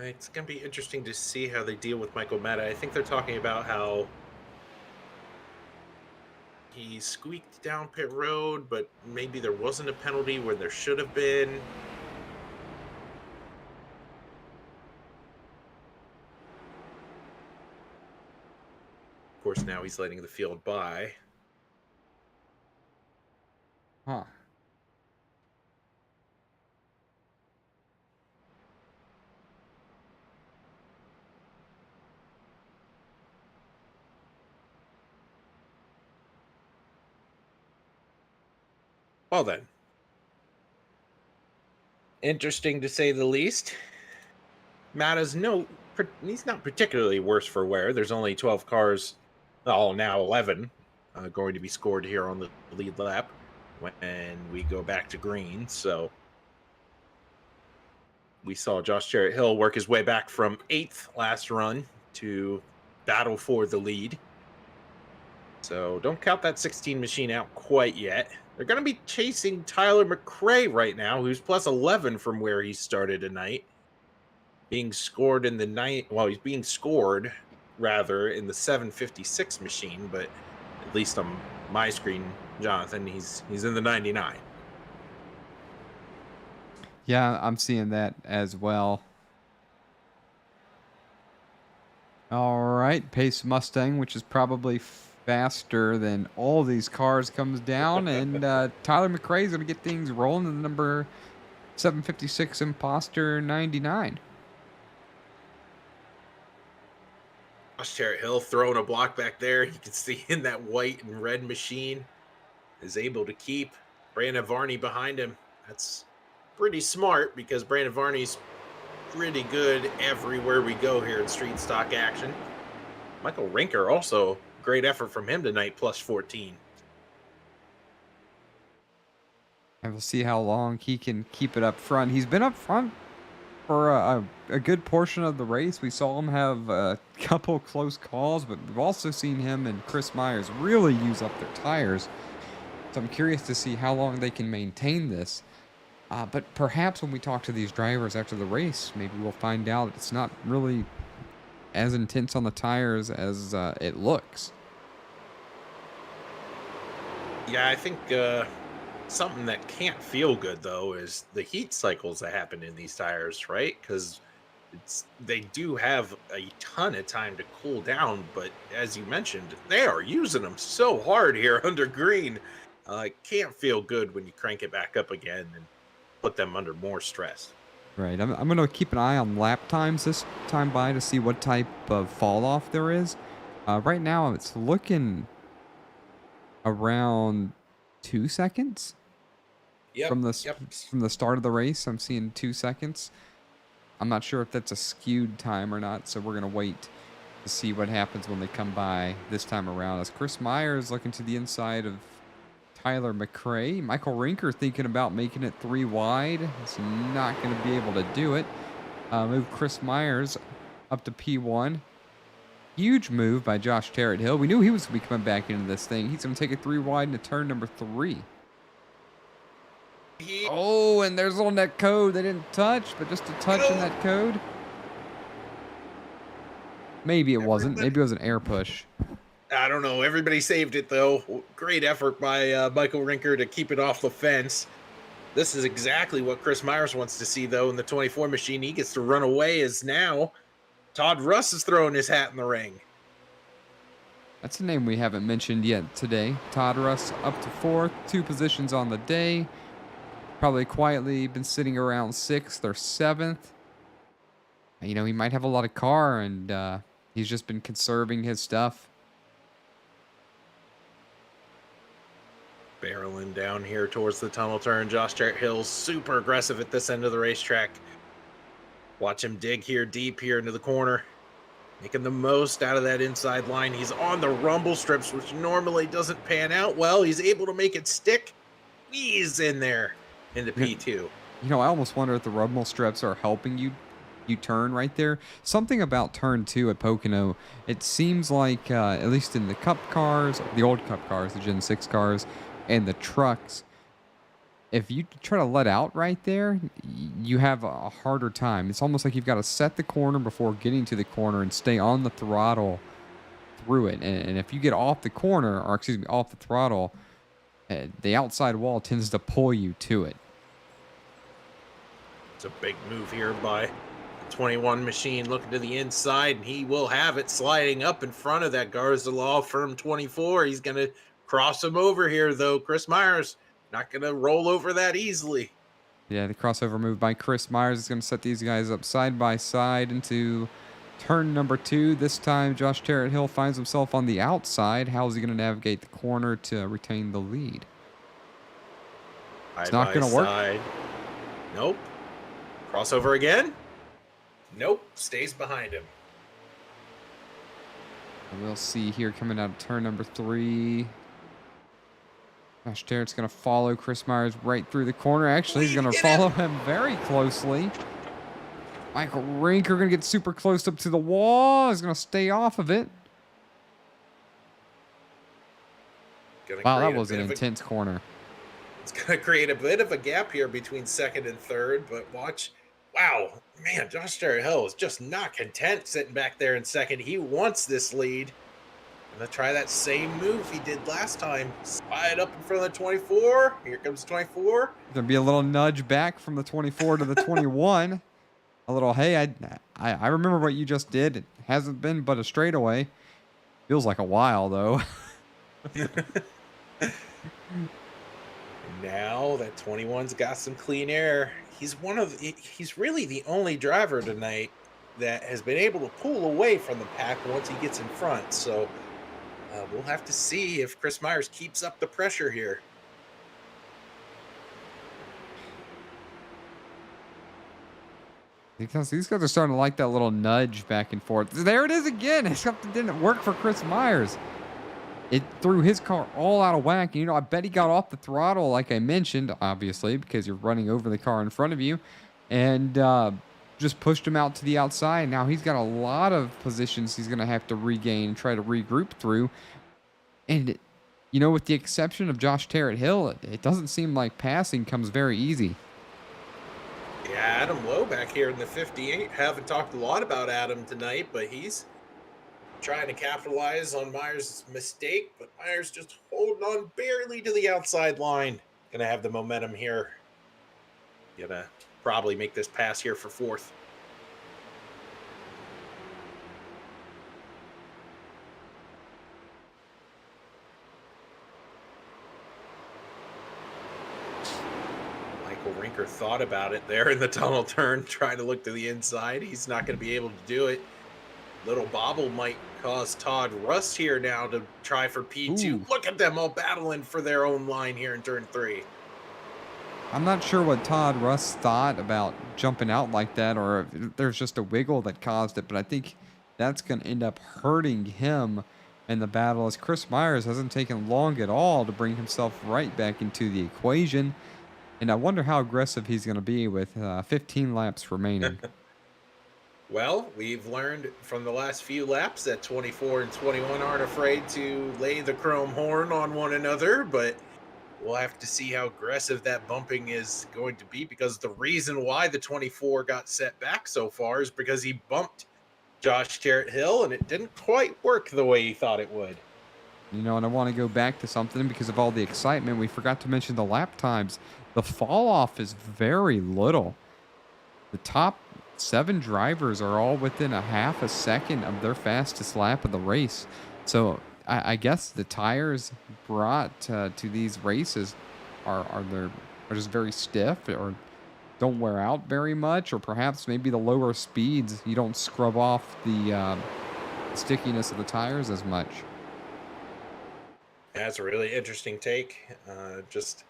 it's going to be interesting to see how they deal with Michael Matta. I think they're talking about how he squeaked down pit road, but maybe there wasn't a penalty where there should have been. Of course, now he's letting the field by. Huh. Well then, interesting to say the least. Matta's he's not particularly worse for wear. There's only 12 cars, now 11, going to be scored here on the lead lap when we go back to green. So we saw Josh Jarrett Hill work his way back from 8th last run to battle for the lead. So don't count that 16 machine out quite yet. They're going to be chasing Tyler McRae right now, who's plus 11 from where he started tonight. Being scored in the he's being scored rather in the 756 machine, but at least on my screen, Jonathan, he's in the 99. Yeah, I'm seeing that as well. All right, Pace Mustang, which is probably faster than all these cars, comes down, and Tyler McRae is going to get things rolling in the number 756 Imposter 99. Josh Jarrett Hill throwing a block back there. You can see in that white and red machine is able to keep Brandon Varney behind him. That's pretty smart because Brandon Varney's pretty good everywhere we go here in street stock action. Michael Rinker also, great effort from him tonight, plus 14. And we'll see how long he can keep it up front. He's been up front for a good portion of the race. We saw him have a couple close calls, but we've also seen him and Chris Myers really use up their tires. So I'm curious to see how long they can maintain this. But perhaps when we talk to these drivers after the race, maybe we'll find out it's not really as intense on the tires as it looks. Yeah, I think something that can't feel good, though, is the heat cycles that happen in these tires, right? Because they do have a ton of time to cool down, but as you mentioned, they are using them so hard here under green. It can't feel good when you crank it back up again and put them under more stress. Right. I'm going to keep an eye on lap times this time by to see what type of fall off there is. Right now, it's looking around 2 seconds. Yep, From the start of the race, I'm seeing 2 seconds. I'm not sure if that's a skewed time or not, so we're going to wait to see what happens when they come by this time around. As Chris Myers looking to the inside of Tyler McRae. Michael Rinker thinking about making it 3 wide. He's not going to be able to do it. Move Chris Myers up to P1. Huge move by Josh Jarrett Hill. We knew he was going to be coming back into this thing. He's going to take it 3 wide into turn number 3. Oh, and there's on that code. They didn't touch, but just a touch in that code. Maybe it wasn't. Maybe it was an air push. I don't know. Everybody saved it, though. Great effort by Michael Rinker to keep it off the fence. This is exactly what Chris Myers wants to see, though, in the 24 machine. He gets to run away as now Todd Russ is throwing his hat in the ring. That's a name we haven't mentioned yet today. Todd Russ up to 4th, 2 positions on the day. Probably quietly been sitting around 6th or 7th. You know, he might have a lot of car, and he's just been conserving his stuff. Barreling down here towards the tunnel turn. Josh Jarrett Hill's super aggressive at this end of the racetrack. Watch him dig here deep here into the corner. Making the most out of that inside line. He's on the rumble strips, which normally doesn't pan out well. He's able to make it stick. He's in there into P2. You know, I almost wonder if the rumble strips are helping you turn right there. Something about turn 2 at Pocono, it seems like, at least in the Cup cars, the old Cup cars, the Gen 6 cars, and the trucks, if you try to let out right there, you have a harder time. It's almost like you've got to set the corner before getting to the corner and stay on the throttle through it. And if you get off the corner, or excuse me, off the throttle, the outside wall tends to pull you to it. It's a big move here by the 21 machine, looking to the inside, and he will have it sliding up in front of that Garza Law Firm 24. He's going to cross him over here, though. Chris Myers not going to roll over that easily. Yeah, the crossover move by Chris Myers is going to set these guys up side by side into turn number 2. This time, Josh Jarrett Hill finds himself on the outside. How is he going to navigate the corner to retain the lead? It's not going to work. Nope. Crossover again? Nope. Stays behind him. And we'll see here coming out of turn number 3. Josh Jarrett's going to follow Chris Myers right through the corner. Actually, he's going to follow him very closely. Michael Rinker going to get super close up to the wall. He's going to stay off of it. Wow, that was an intense corner. It's going to create a bit of a gap here between 2nd and 3rd, but watch. Wow, man, Josh Jarrett Hill is just not content sitting back there in 2nd. He wants this lead. Gonna try that same move he did last time. Slide up in front of the 24. Here comes 24. There'll be a little nudge back from the 24 to the 21. A little, hey, I remember what you just did. It hasn't been but a straightaway. Feels like a while, though. Now that 21's got some clean air. He's really the only driver tonight that has been able to pull away from the pack once he gets in front. So we'll have to see if Chris Myers keeps up the pressure here. Because these guys are starting to like that little nudge back and forth. There it is again. Except it didn't work for Chris Myers. It threw his car all out of whack. You know, I bet he got off the throttle, like I mentioned, obviously, because you're running over the car in front of you. And just pushed him out to the outside. Now he's got a lot of positions he's going to have to regain and try to regroup through. And, you know, with the exception of Josh Jarrett Hill, it doesn't seem like passing comes very easy. Yeah, Adam Lowe back here in the 58. Haven't talked a lot about Adam tonight, but he's trying to capitalize on Myers' mistake. But Myers just holding on barely to the outside line. Going to have the momentum here. Gonna probably make this pass here for 4th. Michael Rinker thought about it there in the tunnel turn, trying to look to the inside. He's not going to be able to do it. Little bobble might cause Todd Russ here now to try for P2. Ooh. Look at them all battling for their own line here in turn 3. I'm not sure what Todd Russ thought about jumping out like that, or if there's just a wiggle that caused it, but I think that's going to end up hurting him in the battle, as Chris Myers hasn't taken long at all to bring himself right back into the equation. And I wonder how aggressive he's going to be with 15 laps remaining. Well, we've learned from the last few laps that 24 and 21 aren't afraid to lay the chrome horn on one another, but we'll have to see how aggressive that bumping is going to be, because the reason why the 24 got set back so far is because he bumped Josh Jarrett Hill, and it didn't quite work the way he thought it would. You know, and I want to go back to something because of all the excitement. We forgot to mention the lap times. The fall off is very little. The top 7 drivers are all within a half a second of their fastest lap of the race. So I guess the tires brought to these races are just very stiff or don't wear out very much, or perhaps maybe the lower speeds you don't scrub off the stickiness of the tires as much. That's a really interesting take. Just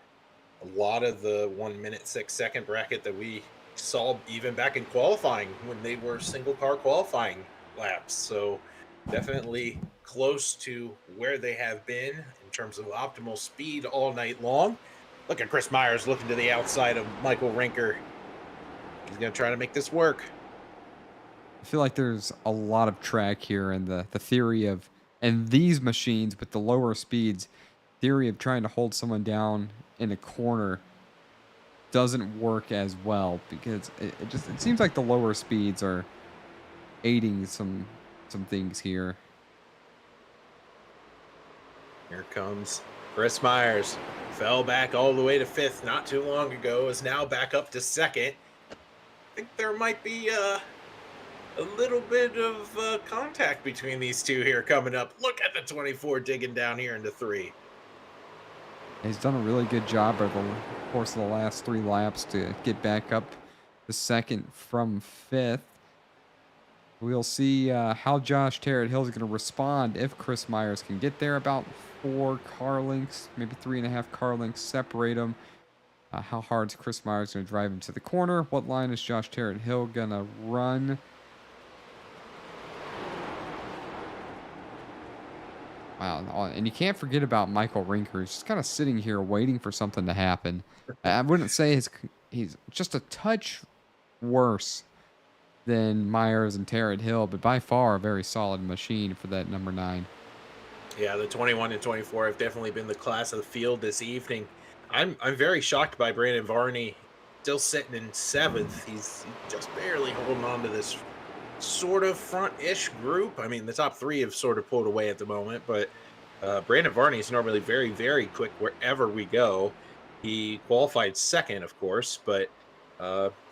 a lot of the 1 minute 6 second bracket that we saw even back in qualifying when they were single car qualifying laps. So definitely close to where they have been in terms of optimal speed all night long. Look at Chris Myers looking to the outside of Michael Rinker. He's going to try to make this work. I feel like there's a lot of track here, and the theory of, and these machines with the lower speeds, theory of trying to hold someone down in a corner doesn't work as well, because it seems like the lower speeds are aiding some things here. Here comes Chris Myers. Fell back all the way to 5th not too long ago, is now back up to 2nd. I think there might be a little bit of contact between these two here coming up. Look at the 24 digging down here into 3. He's done a really good job over the course of the last 3 laps to get back up to 2nd from 5th. We'll see how Josh Jarrett Hill is going to respond if Chris Myers can get there. About 4 car lengths, maybe 3.5 car lengths separate them. How hard is Chris Myers going to drive him to the corner? What line is Josh Jarrett Hill going to run? Wow, and you can't forget about Michael Rinker. He's just kind of sitting here waiting for something to happen. I wouldn't say he's just a touch worse than Myers and Jarrett Hill, but by far a very solid machine for that number 9. Yeah, the 21 and 24 have definitely been the class of the field this evening. I'm very shocked by Brandon Varney still sitting in 7th. He's just barely holding on to this sort of front-ish group. I mean, the top 3 have sort of pulled away at the moment, but Brandon Varney is normally very, very quick wherever we go. He qualified 2nd, of course, but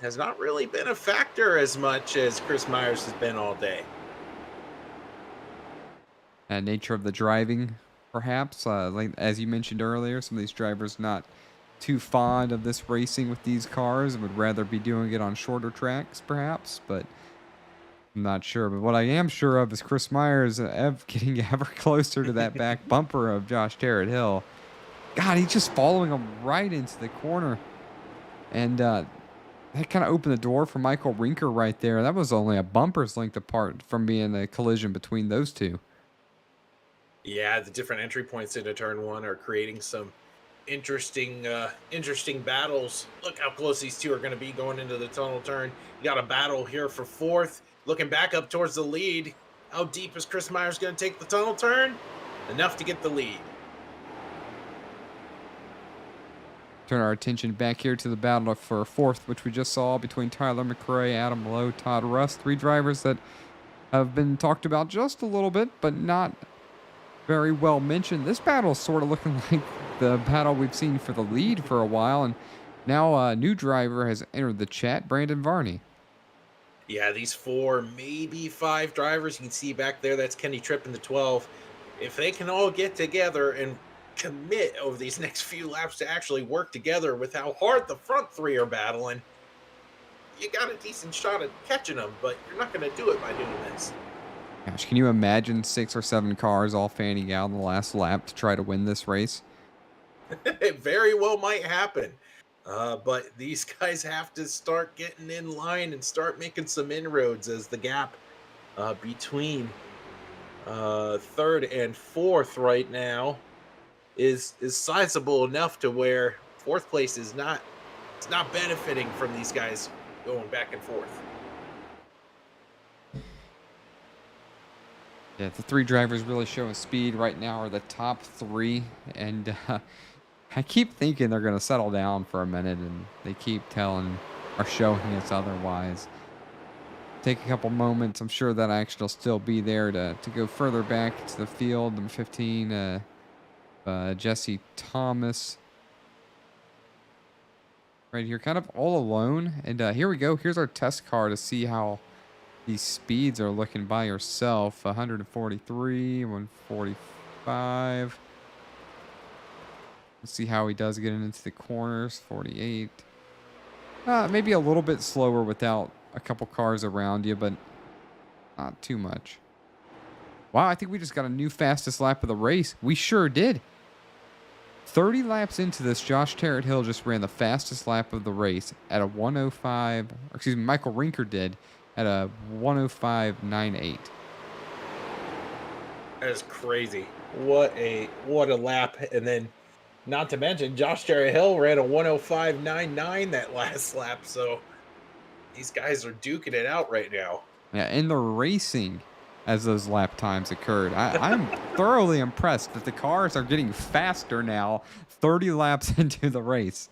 has not really been a factor as much as Chris Myers has been all day. And nature of the driving, perhaps. Like as you mentioned earlier, some of these drivers not too fond of this racing with these cars and would rather be doing it on shorter tracks, perhaps, but I'm not sure. But what I am sure of is Chris Myers getting ever closer to that back bumper of Josh Jarrett Hill. God, he's just following him right into the corner. And that kind of opened the door for Michael Rinker right there. That was only a bumper's length apart from being a collision between those two. Yeah, the different entry points into turn 1 are creating some interesting battles. Look how close these two are going to be going into the tunnel turn. You got a battle here for 4th. Looking back up towards the lead. How deep is Chris Myers going to take the tunnel turn? Enough to get the lead. Turn our attention back here to the battle for 4th, which we just saw between Tyler McRae, Adam Lowe, Todd Russ. 3 drivers that have been talked about just a little bit, but not very well mentioned. This battle is sort of looking like the battle we've seen for the lead for a while, and now a new driver has entered the chat, Brandon Varney. Yeah, these 4, maybe 5 drivers you can see back there, that's Kenny Tripp in the 12. If they can all get together and commit over these next few laps to actually work together with how hard the front 3 are battling, you got a decent shot at catching them, but you're not going to do it by doing this. Gosh, can you imagine 6 or 7 cars all fanning out in the last lap to try to win this race? It very well might happen. But these guys have to start getting in line and start making some inroads, as the gap between 3rd and 4th right now is sizable enough to where 4th place is not benefiting from these guys going back and forth. Yeah, the 3 drivers really showing speed right now are the top 3, and I keep thinking they're going to settle down for a minute, and they keep telling or showing us otherwise. take a couple moments. I'm sure that action will still be there to go further back to the field. Number 15, Jesse Thomas. Right here, kind of all alone. And here we go. Here's our test car to see how these speeds are looking by yourself. 143, 145. Let's see how he does getting into the corners. 48. Maybe a little bit slower without a couple cars around you, but not too much. Wow, I think we just got a new fastest lap of the race. We sure did. 30 laps into this, Josh Tarrant Hill just ran the fastest lap of the race at a 105. Excuse me, Michael Rinker did at a 105.98. That is crazy. What a lap. And then, not to mention, Josh Tarrant Hill ran a 105.99 that last lap. So these guys are duking it out right now. Yeah, and they're racing as those lap times occurred. I'm thoroughly impressed that the cars are getting faster now 30 laps into the race.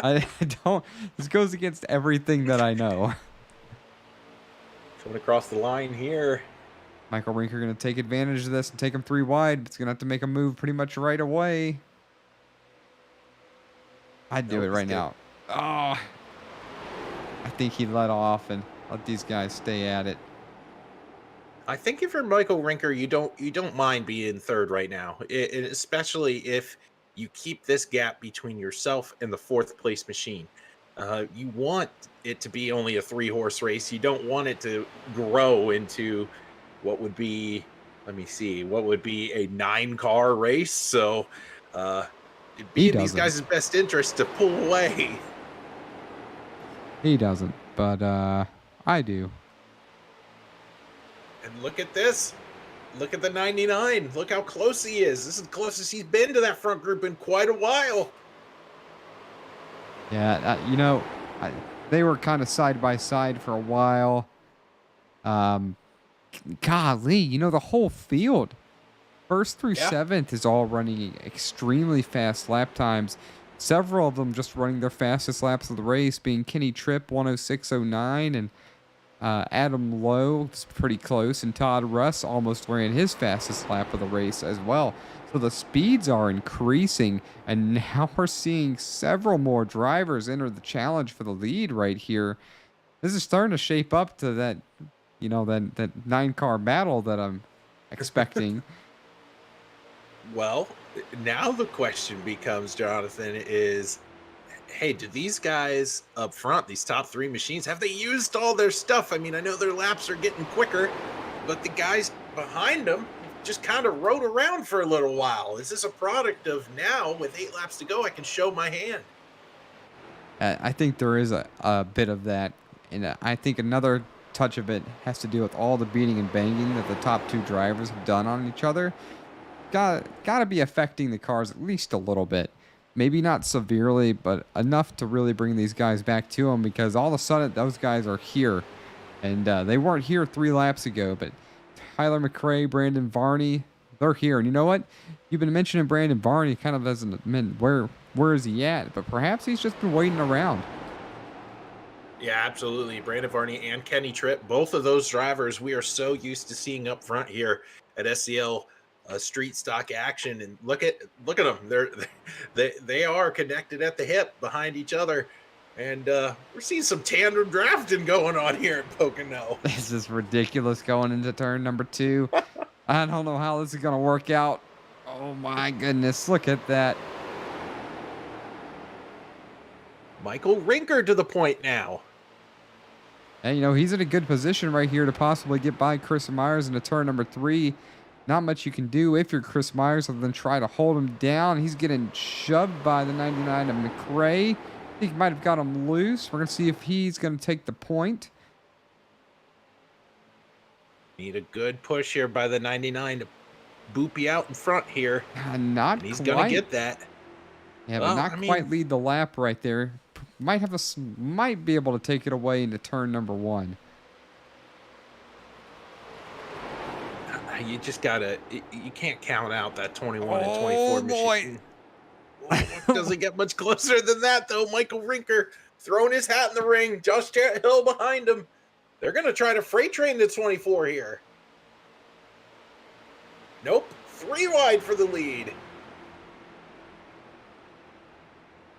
This goes against everything that I know. Coming across the line here. Michael Rinker going to take advantage of this and take him 3 wide. It's going to have to make a move pretty much right away. I'd do it right now. Oh, I think he let off and let these guys stay at it. I think if you're Michael Rinker, you don't mind being third right now, especially if you keep this gap between yourself and the 4th place machine. You want it to be only a 3-horse race. You don't want it to grow into what would be, let me see, what would be a 9-car race. So it'd be in these guys' best interest to pull away. He doesn't, but I do. And look at this. Look at the 99. Look how close he is. This is the closest he's been to that front group in quite a while. Yeah, you know, they were kind of side by side for a while. Golly, you know, the whole field, 1st through 7th, is all running extremely fast lap times. Several of them just running their fastest laps of the race, being Kenny Tripp, 106.09, and Adam Lowe is pretty close, and Todd Russ almost ran his fastest lap of the race as well. So the speeds are increasing, and now we're seeing several more drivers enter the challenge for the lead right here. This is starting to shape up to that, you know, that 9-car battle that I'm expecting. Well, now the question becomes, Jonathan, is, hey, do these guys up front, these top 3 machines, have they used all their stuff? I mean, I know their laps are getting quicker, but the guys behind them just kind of rode around for a little while. Is this a product of now, with 8 laps to go, I can show my hand? I think there is a bit of that, and I think another touch of it has to do with all the beating and banging that the top 2 drivers have done on each other. Got to be affecting the cars at least a little bit. Maybe not severely, but enough to really bring these guys back to them, because all of a sudden those guys are here. And they weren't here 3 laps ago, but Tyler McRae, Brandon Varney, they're here. And you know what? You've been mentioning Brandon Varney kind of as an admin. Where is he at? But perhaps he's just been waiting around. Yeah, absolutely. Brandon Varney and Kenny Tripp, both of those drivers we are so used to seeing up front here at SCL. Street stock action, and look at them. They are connected at the hip behind each other, and we're seeing some tandem drafting going on here at Pocono. This is ridiculous going into turn number 2. I don't know how this is going to work out. Oh my goodness, look at that. Michael Rinker to the point now. And you know, he's in a good position right here to possibly get by Chris Myers into turn number 3. Not much you can do if you're Chris Myers other than try to hold him down. He's getting shoved by the 99 of McRae. I think he might have got him loose. We're going to see if he's going to take the point. Need a good push here by the 99 to boop you out in front here. Not he's quite. He's going to get that. Yeah, well, but not quite lead the lap right there. Might be able to take it away into turn number 1. You just gotta, you can't count out that 21 and 24 machine. It doesn't get much closer than that, though. Michael Rinker throwing his hat in the ring. Josh Hill behind him. They're going to try to freight train the 24 here. Nope. 3 wide for the lead.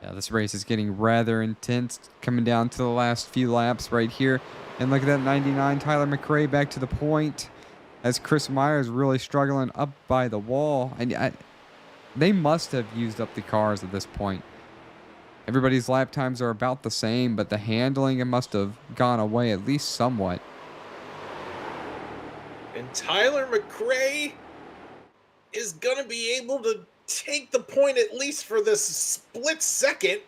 Yeah, this race is getting rather intense, coming down to the last few laps right here. And look at that 99, Tyler McRae back to the point as Chris Myers really struggling up by the wall. And they must have used up the cars at this point. Everybody's lap times are about the same, but the handling must have gone away at least somewhat. And Tyler McRae is going to be able to take the point at least for this split second.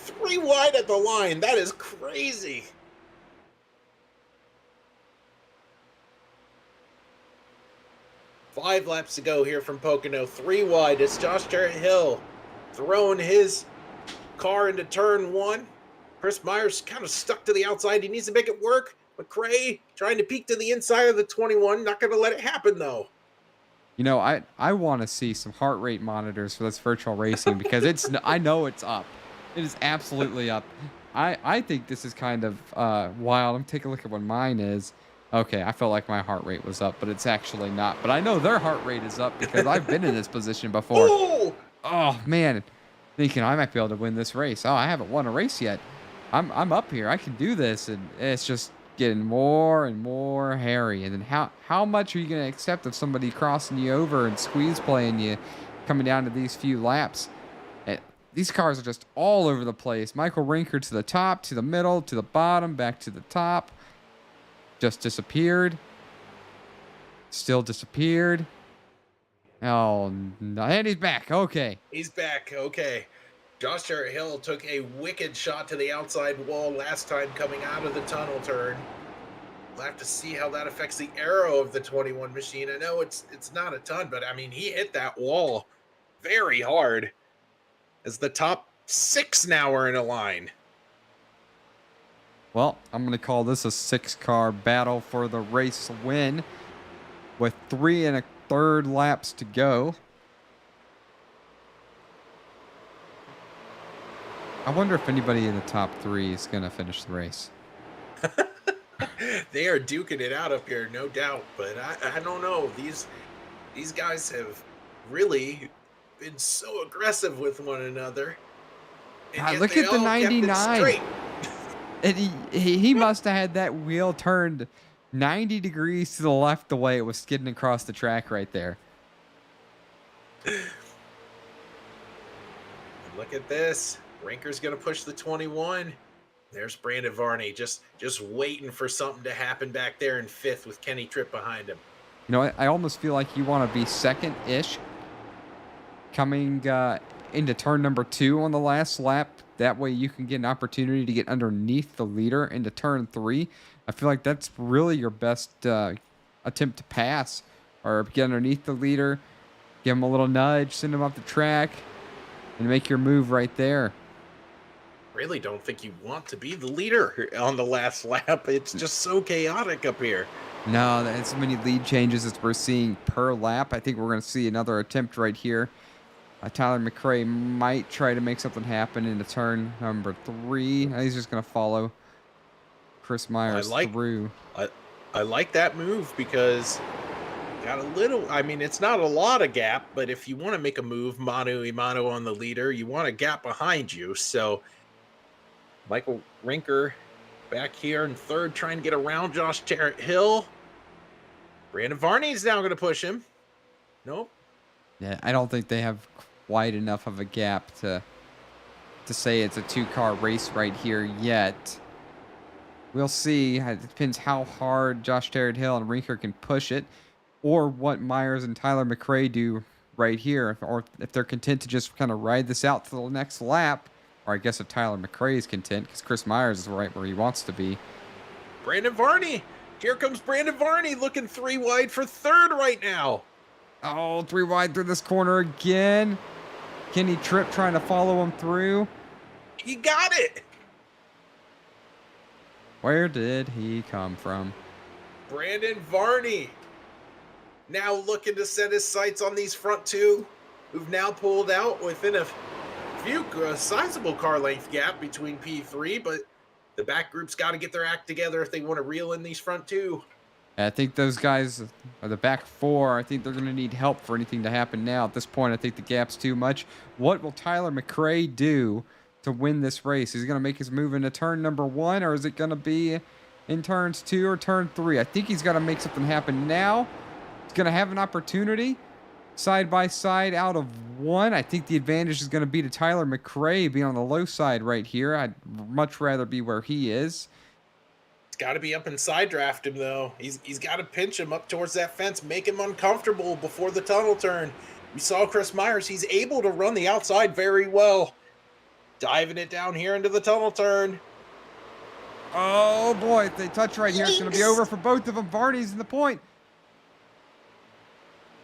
3 wide at the line. That is crazy. Five laps to go here from Pocono. 3 wide. It's Josh Jarrett Hill throwing his car into turn 1. Chris Myers kind of stuck to the outside. He needs to make it work. McRae trying to peek to the inside of the 21. Not going to let it happen, though. You know, I want to see some heart rate monitors for this virtual racing because I know it's up. It is absolutely up. I think this is kind of wild. I'm taking a look at what mine is. Okay, I felt like my heart rate was up, but it's actually not. But I know their heart rate is up because I've been in this position before. Oh man, thinking I might be able to win this race. Oh, I haven't won a race yet. I'm up here. I can do this, and it's just getting more and more hairy. And then how much are you gonna accept of somebody crossing you over and squeeze playing you, coming down to these few laps? These cars are just all over the place. Michael Rinker to the top, to the middle, to the bottom, back to the top. Just disappeared. Still disappeared. Oh, no. And he's back. Okay. He's back. Okay. Josh Jarrett Hill took a wicked shot to the outside wall last time coming out of the tunnel turn. We'll have to see how that affects the aero of the 21 machine. I know it's not a ton, but I mean, he hit that wall very hard. As the top 6 now are in a line. Well, I'm going to call this a 6-car battle for the race win with 3 1/3 laps to go. I wonder if anybody in the top 3 is going to finish the race. They are duking it out up here, no doubt. But I don't know. These guys have really been so aggressive with one another. God, look at the 99. And he must have had that wheel turned 90 degrees to the left the way it was skidding across the track right there. Look at this. Rinker's going to push the 21. There's Brandon Varney just waiting for something to happen back there in 5th with Kenny Tripp behind him. You know, I almost feel like you want to be second-ish coming into turn number 2 on the last lap. That way you can get an opportunity to get underneath the leader into turn 3. I feel like that's really your best attempt to pass, or get underneath the leader, give him a little nudge, send him up the track, and make your move right there. Really don't think you want to be the leader on the last lap. It's just so chaotic up here. No, that's as many lead changes as we're seeing per lap. I think we're going to see another attempt right here. Tyler McRae might try to make something happen into turn number 3. He's just going to follow Chris Myers through. I like that move because got a little, I mean, it's not a lot of gap, but if you want to make a move, mano a mano on the leader, you want a gap behind you. So Michael Rinker back here in 3rd, trying to get around Josh Jarrett Hill. Brandon Varney's now going to push him. Nope. Yeah, I don't think they have quite enough of a gap to say it's a 2-car race right here yet. We'll see. It depends how hard Josh Jarrett Hill and Rinker can push it, or what Myers and Tyler McRae do right here, or if they're content to just kind of ride this out to the next lap, or I guess if Tyler McRae is content, because Chris Myers is right where he wants to be. Brandon Varney. Here comes Brandon Varney looking 3 wide for 3rd right now. Oh, 3 wide through this corner again. Kenny Tripp trying to follow him through. He got it. Where did he come from? Brandon Varney now looking to set his sights on these front 2, who've now pulled out within a few sizable car length gap between P3, but The back group's got to get their act together if they want to reel in these front two. I think those guys are the back four. I think they're going to need help for anything to happen now. At this point, I think the gap's too much. What will Tyler McRae do to win this race? Is he going to make his move into turn number 1, or is it going to be in turns 2 or turn 3? I think he's got to make something happen now. He's going to have an opportunity. Side by side out of 1. I think the advantage is going to be to Tyler McRae being on the low side right here. I'd much rather be where he is. It's got to be up and side draft him, though. He's got to pinch him up towards that fence, make him uncomfortable before the tunnel turn. We saw Chris Myers. He's able to run the outside very well. Diving it down here into the tunnel turn. Oh, boy. If they touch right here, it's going to be over for both of them. Varney's in the point.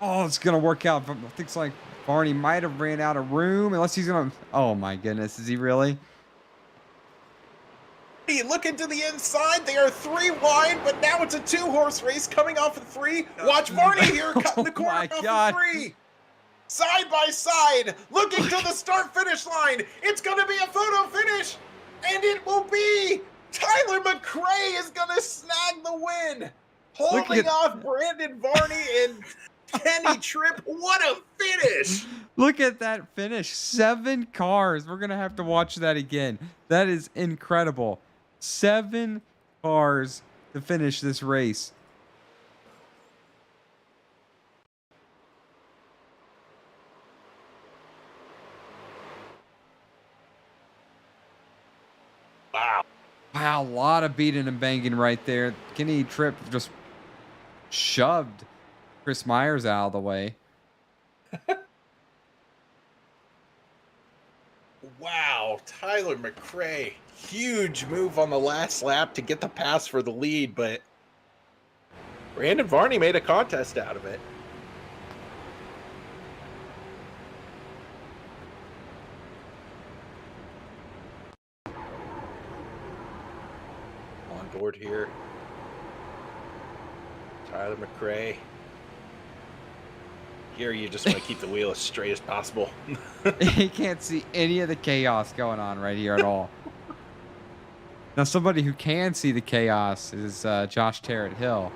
Oh, it's going to work out. It looks like Varney might have ran out of room, unless he's going to... Oh, my goodness. Is he really? Look into the inside. They are 3 wide, but now it's a 2-horse race coming off of 3. Watch Varney here cutting the corner off of 3. Side by side, looking to the start-finish line. It's going to be a photo finish, and it will be Tyler McRae is going to snag the win, holding off Brandon Varney and Kenny Tripp. What a finish! Look at that finish. 7 cars. We're going to have to watch that again. That is incredible. 7 cars to finish this race. Wow. Wow, a lot of beating and banging right there. Kenny Tripp just shoved Chris Myers out of the way. Wow, Tyler McRae. Huge move on the last lap to get the pass for the lead, but Brandon Varney made a contest out of it. On board here. Tyler McRae. Here you just want to keep the wheel as straight as possible. He can't see any of the chaos going on right here at all. Now, somebody who can see the chaos is Josh Tarrant Hill.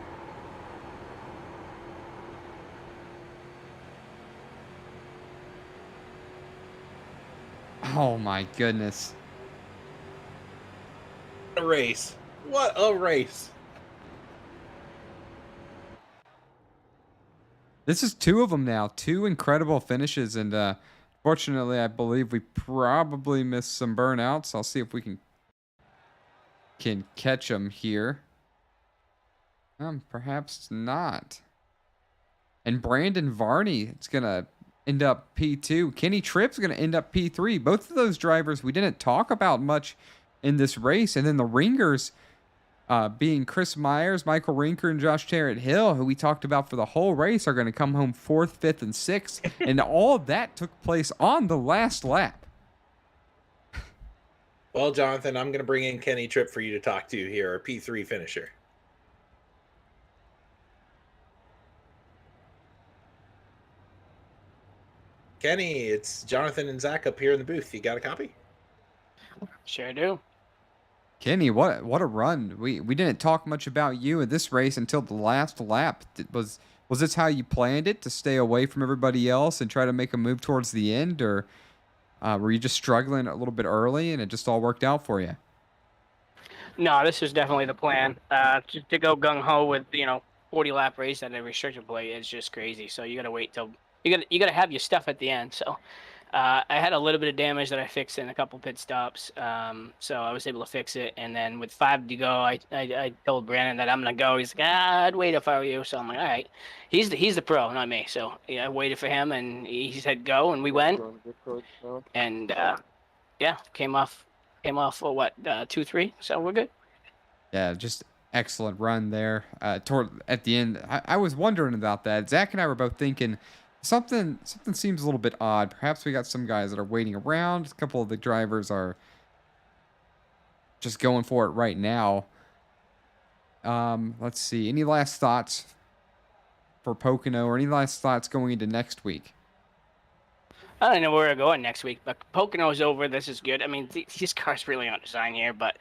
Oh, my goodness. What a race. What a race. This is 2 of them now. 2 incredible finishes. And fortunately, I believe we probably missed some burnouts. I'll see if we can catch them here. Perhaps not. And Brandon Varney, it's going to end up P2. Kenny Tripp's going to end up P3. Both of those drivers we didn't talk about much in this race. And then the ringers being Chris Myers, Michael Rinker, and Josh Tarrant Hill, who we talked about for the whole race, are going to come home 4th, 5th, and 6th. And all of that took place on the last lap. Well, Jonathan, I'm going to bring in Kenny Tripp for you to talk to here, our P3 finisher. Kenny, it's Jonathan and Zach up here in the booth. You got a copy? Sure do. Kenny, what a run. We didn't talk much about you in this race until the last lap. Was this how you planned it, to stay away from everybody else and try to make a move towards the end, or were you just struggling a little bit early and it just all worked out for you? No, this is definitely the plan. To go gung-ho with, 40-lap race at a restrictor plate is just crazy. So you got to wait till you got to have your stuff at the end. So I had a little bit of damage that I fixed in a couple pit stops. So I was able to fix it. And then with 5 to go, I told Brandon that I'm going to go. He's like, I'd wait if I were you. So I'm like, all right. He's the pro, not me. So yeah, I waited for him, and he said go, and we went. And came off for what, 2-3. So we're good. Yeah, just excellent run there. At the end, I was wondering about that. Zach and I were both thinking something seems a little bit odd. Perhaps we got some guys that are waiting around. A couple of the drivers are just going for it right now. Let's see. Any last thoughts for Pocono, or any last thoughts going into next week? I don't know where we're going next week, but Pocono's over. This is good. I mean, these cars really aren't designed here, but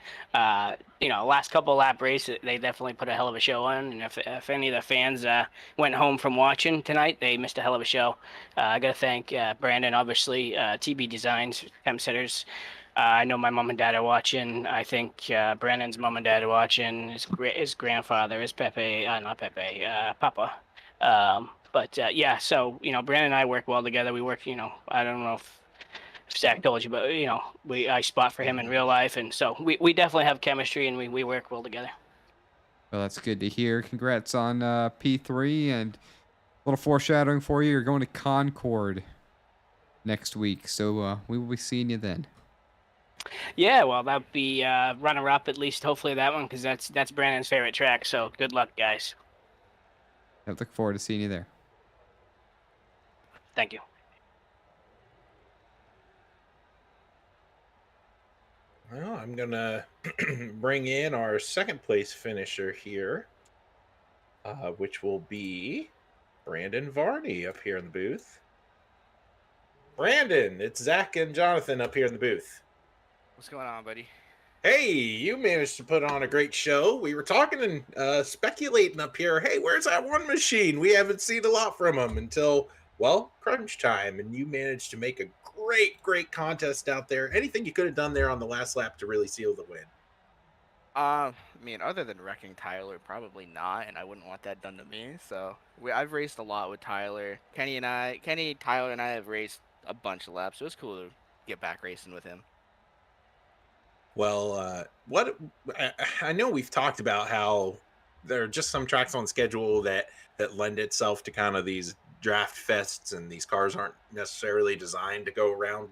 last couple lap race, they definitely put a hell of a show on. And if any of the fans went home from watching tonight, they missed a hell of a show. I got to thank Brandon, obviously, TB Designs, temp setters. I know my mom and dad are watching. I think Brandon's mom and dad are watching. His grandfather, his Pepe, not Pepe, Papa. But yeah, so Brandon and I work well together. We work, I don't know if Zach told you, but I spot for him in real life, and so we definitely have chemistry, and we work well together. Well, that's good to hear. Congrats on P3, and a little foreshadowing for you. You're going to Concord next week, so we will be seeing you then. Yeah, well, that'll be runner up at least. Hopefully that one, because that's Brandon's favorite track. So good luck, guys. I look forward to seeing you there. Thank you. Well, I'm going to bring in our second place finisher here, which will be Brandon Varney up here in the booth. Brandon, it's Zach and Jonathan up here in the booth. What's going on, buddy? Hey, you managed to put on a great show. We were talking and speculating up here. Hey, where's that one machine? We haven't seen a lot from him until, well, crunch time. And you managed to make a great contest out there. Anything you could have done there on the last lap to really seal the win? I mean, other than wrecking Tyler, probably not, and I wouldn't want that done to me. So I've raced a lot with Tyler. Tyler, and I have raced a bunch of laps. So it was cool to get back racing with him. Well, I know we've talked about how there are just some tracks on schedule that lend itself to kind of these draft fests, and these cars aren't necessarily designed to go around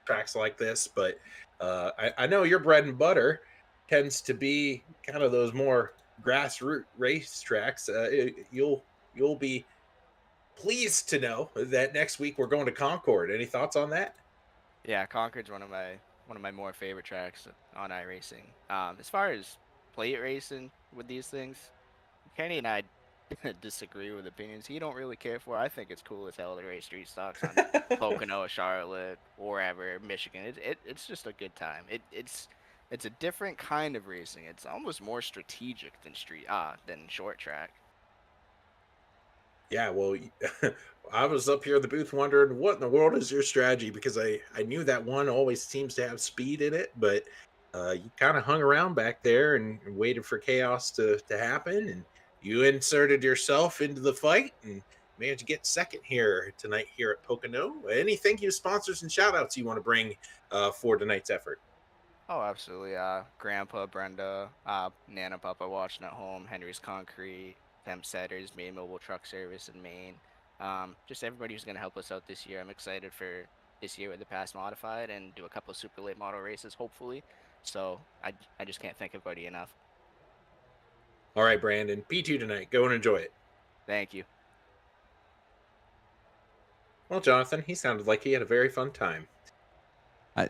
tracks like this. But I know your bread and butter tends to be kind of those more grassroots race tracks. You'll be pleased to know that next week we're going to Concord. Any thoughts on that? Yeah, Concord's one of my more favorite tracks on iRacing. As far as plate racing with these things, Kenny and I disagree with opinions. He don't really care for it. I think it's cool as hell to race street stocks on Pocono, Charlotte, wherever, Michigan. It's just a good time. It's a different kind of racing. It's almost more strategic than short track. Yeah, well, I was up here in the booth wondering what in the world is your strategy, because I knew that one always seems to have speed in it, but you kind of hung around back there and waited for chaos to happen, and you inserted yourself into the fight and managed to get second here tonight here at Pocono. Any thank you sponsors and shout outs you want to bring for tonight's effort? Oh, absolutely. Grandpa, Brenda, Nana, Papa watching at home, Henry's Concrete, Temp Setters, Maine Mobile Truck Service in Maine. Just everybody who's going to help us out this year. I'm excited for this year with the Pass Modified and do a couple of super late model races, hopefully. So I just can't thank everybody enough. All right, Brandon, P2 tonight. Go and enjoy it. Thank you. Well, Jonathan, he sounded like he had a very fun time. I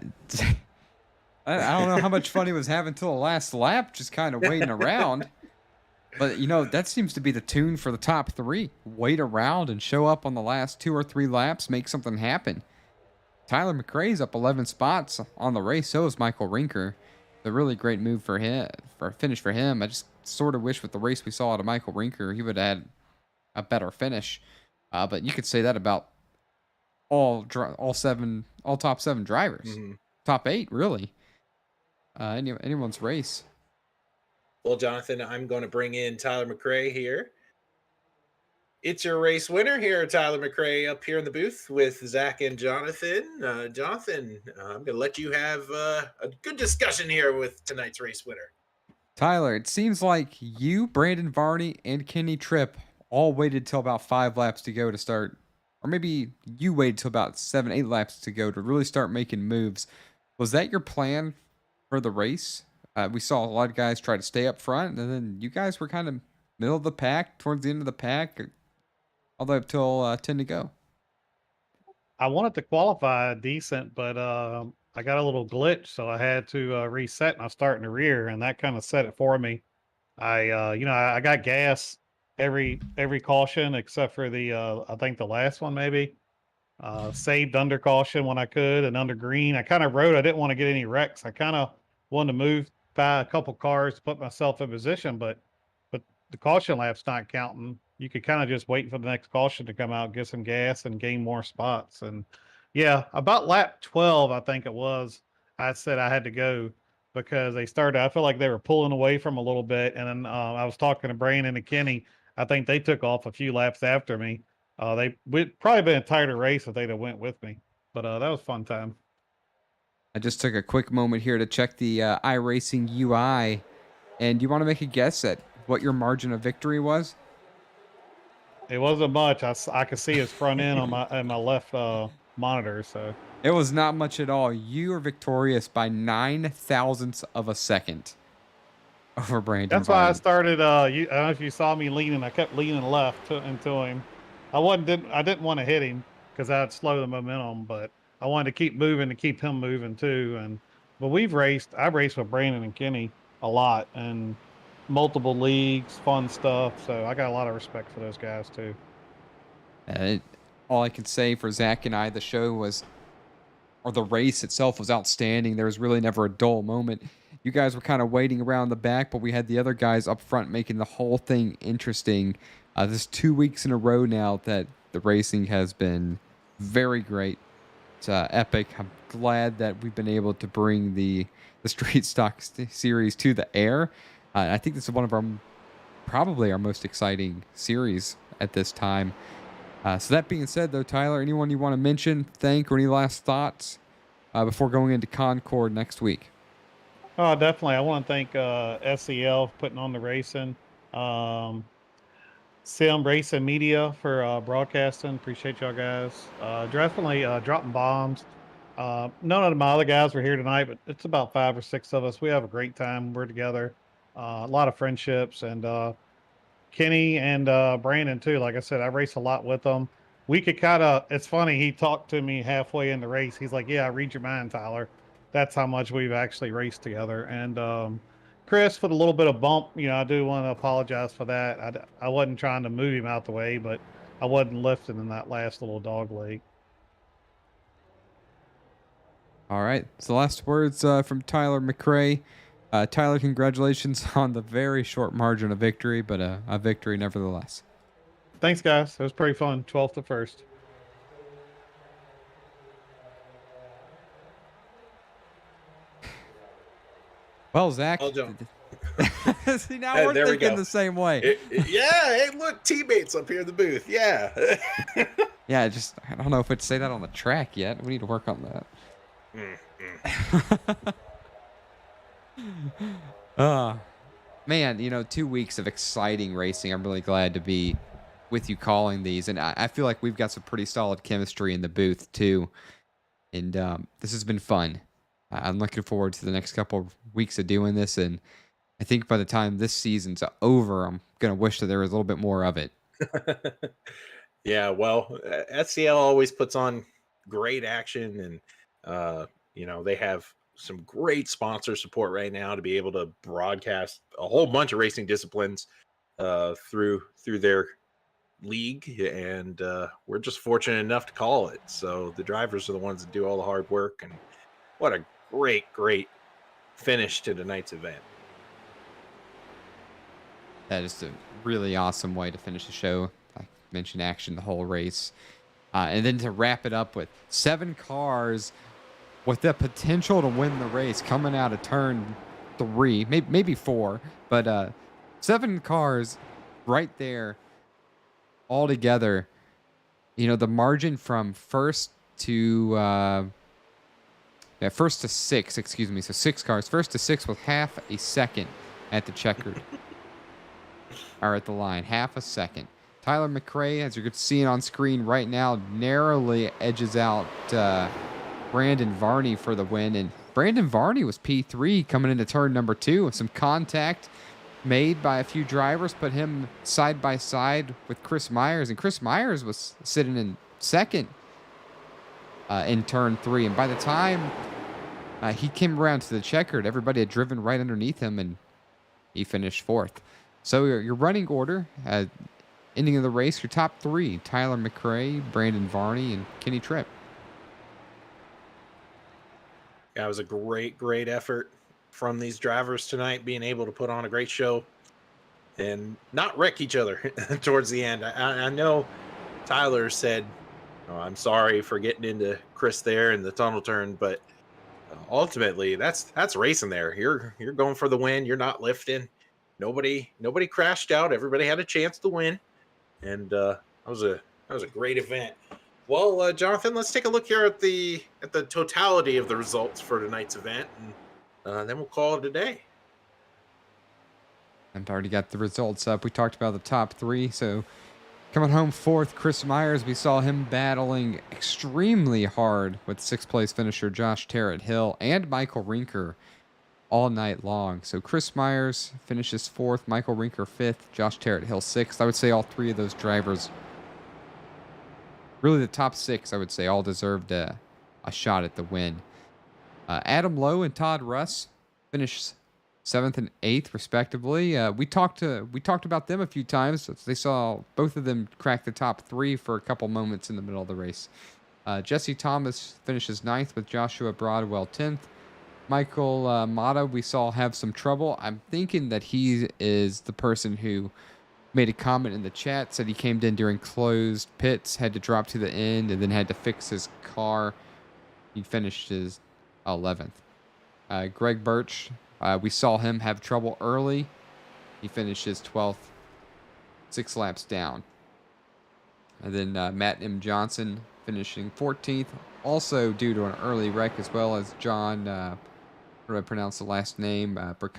don't know how much fun he was having till the last lap, just kind of waiting around. But, that seems to be the tune for the top three. Wait around and show up on the last 2 or 3 laps, make something happen. Tyler McRae's up 11 spots on the race. So is Michael Rinker. A really great move for him, for a finish for him. I just sort of wish with the race we saw out of Michael Rinker, he would have had a better finish. But you could say that about all top 7 drivers. Mm-hmm. Top 8, really. Anyone's race. Well, Jonathan, I'm going to bring in Tyler McRae here. It's your race winner here, Tyler McRae, up here in the booth with Zach and Jonathan. Jonathan, I'm going to let you have a good discussion here with tonight's race winner. Tyler, it seems like you, Brandon Varney, and Kenny Tripp all waited till about 5 laps to go to start, or maybe you waited till about 7, 8 laps to go to really start making moves. Was that your plan for the race? We saw a lot of guys try to stay up front, and then you guys were kind of middle of the pack, towards the end of the pack, all the way up till 10 to go. I wanted to qualify decent, but I got a little glitch, so I had to reset, and I start in the rear, and that kind of set it for me. I got gas every caution except for the I think the last one maybe, Saved under caution when I could and under green. I kind of rode. I didn't want to get any wrecks. I kind of wanted to move by a couple cars to put myself in position, but the caution lap's not counting. You could kind of just wait for the next caution to come out, get some gas, and gain more spots. And yeah, about lap 12, I think it was, I said I had to go because they started. I feel like they were pulling away from a little bit, and then I was talking to Brandon and Kenny. I think they took off a few laps after me. They would probably been a tighter race if they'd have went with me, but that was a fun time. I just took a quick moment here to check the iRacing UI, and do you want to make a guess at what your margin of victory was? It wasn't much. I could see his front end on my left monitor. So It was not much at all. You are victorious by 9,000ths of a second over Brandon. That's why I started. I don't know if you saw me leaning. I kept leaning left into him. I didn't want to hit him because I'd slow the momentum, but I wanted to keep moving to keep him moving too. But I've raced with Brandon and Kenny a lot and multiple leagues, fun stuff. So I got a lot of respect for those guys too. All I can say for Zach and I, the race itself was outstanding. There was really never a dull moment. You guys were kind of waiting around the back, but we had the other guys up front making the whole thing interesting. This is 2 weeks in a row now that the racing has been very great. It's epic. I'm glad that we've been able to bring the Street Stock series to the air. I think this is one of probably our most exciting series at this time. So that being said, though, Tyler, anyone you want to mention, thank, or any last thoughts before going into Concord next week? Oh, definitely. I want to thank SCL for putting on the racing. SRM Racing Media for broadcasting. Appreciate y'all guys. Definitely dropping bombs. None of my other guys were here tonight, but it's about 5 or 6 of us. We have a great time. We're together. A lot of friendships, and Kenny and Brandon too. Like I said, I race a lot with them. We could it's funny, he talked to me halfway in the race. He's like, yeah, I read your mind, Tyler. That's how much we've actually raced together. And Chris, for the little bit of bump, I do want to apologize for that. I wasn't trying to move him out the way, but I wasn't lifting in that last little dog leg. All right. So last words from Tyler McRae. Tyler, congratulations on the very short margin of victory, but a victory nevertheless. Thanks, guys. It was pretty fun. 12th to 1st. Well, Zach. See, now we're thinking the same way. Hey, look, teammates up here in the booth. Yeah. Yeah, I don't know if we'd say that on the track yet. We need to work on that. Man, 2 weeks of exciting racing. I'm really glad to be with you calling these, and I feel like we've got some pretty solid chemistry in the booth too. And this has been fun. I'm looking forward to the next couple of weeks of doing this, and I think by the time this season's over, I'm gonna wish that there was a little bit more of it. Yeah, well, SCL always puts on great action, and they have some great sponsor support right now to be able to broadcast a whole bunch of racing disciplines through their league, and we're just fortunate enough to call it. So the drivers are the ones that do all the hard work, and what a great finish to tonight's event. That is a really awesome way to finish the show. I mentioned action the whole race, and then to wrap it up with 7 cars with the potential to win the race coming out of turn 3, maybe 4, but 7 cars right there all together. The margin from first to 6, excuse me. So 6 cars, first to 6 with half a second at the checkered. Or at the line, half a second. Tyler McRae, as you're seeing on screen right now, narrowly edges out Brandon Varney for the win. And Brandon Varney was P3 coming into turn number 2. Some contact made by a few drivers, put him side by side with Chris Myers. And Chris Myers was sitting in second in turn 3. And by the time he came around to the checkered, everybody had driven right underneath him, and he finished 4th. So your running order, ending of the race, your top three: Tyler McRae, Brandon Varney, and Kenny Tripp. Yeah, it was a great effort from these drivers tonight, being able to put on a great show and not wreck each other towards the end. I know Tyler said, "Oh, I'm sorry for getting into Chris there in the tunnel turn," but ultimately, that's racing there. You're going for the win. You're not lifting. Nobody crashed out. Everybody had a chance to win, and that was a great event. Well, Jonathan, let's take a look here at the totality of the results for tonight's event, and then we'll call it a day. I've already got the results up. We talked about the top three. So coming home fourth, Chris Myers. We saw him battling extremely hard with sixth place finisher Josh Terrett Hill and Michael Rinker all night long. So Chris Myers finishes fourth, Michael Rinker fifth, Josh Terrett Hill sixth. I would say all three of those drivers, really the top six, I would say, all deserved a shot at the win. Adam Lowe and Todd Russ finished seventh and eighth, respectively. We talked about them a few times. They saw both of them crack the top three for a couple moments in the middle of the race. Jesse Thomas finishes ninth with Joshua Broadwell 10th. Michael Mata, we saw have some trouble. I'm thinking that he is the person who made a comment in the chat, said he came in during closed pits, had to drop to the end, and then had to fix his car. He finished his 11th. Greg Birch, we saw him have trouble early. He finished his 12th, 6 laps down. And then Matt M. Johnson finishing 14th, also due to an early wreck, as well as John, how do I pronounce the last name? Brandon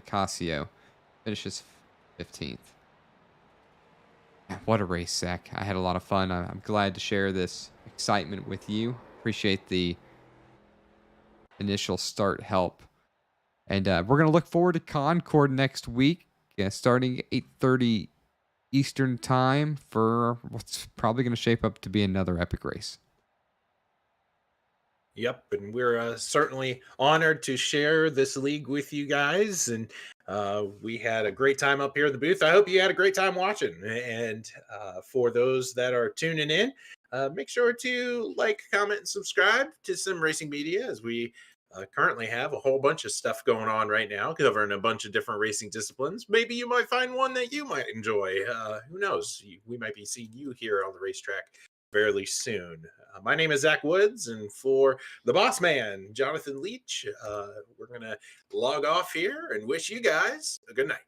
Casio finishes 15th. What a race, Zach. I had a lot of fun. I'm glad to share this excitement with you. Appreciate the initial start help. And we're going to look forward to Concord next week, starting at 8:30 Eastern time for what's probably going to shape up to be another epic race. Yep, and we're certainly honored to share this league with you guys, and we had a great time up here in the booth. I hope you had a great time watching, and for those that are tuning in, make sure to like, comment, and subscribe to Sim Racing Media, as we currently have a whole bunch of stuff going on right now, covering a bunch of different racing disciplines. Maybe you might find one that you might enjoy. Who knows? We might be seeing you here on the racetrack fairly soon. My name is Zach Woods, and for the boss man, Jonathan Leach, we're going to log off here and wish you guys a good night.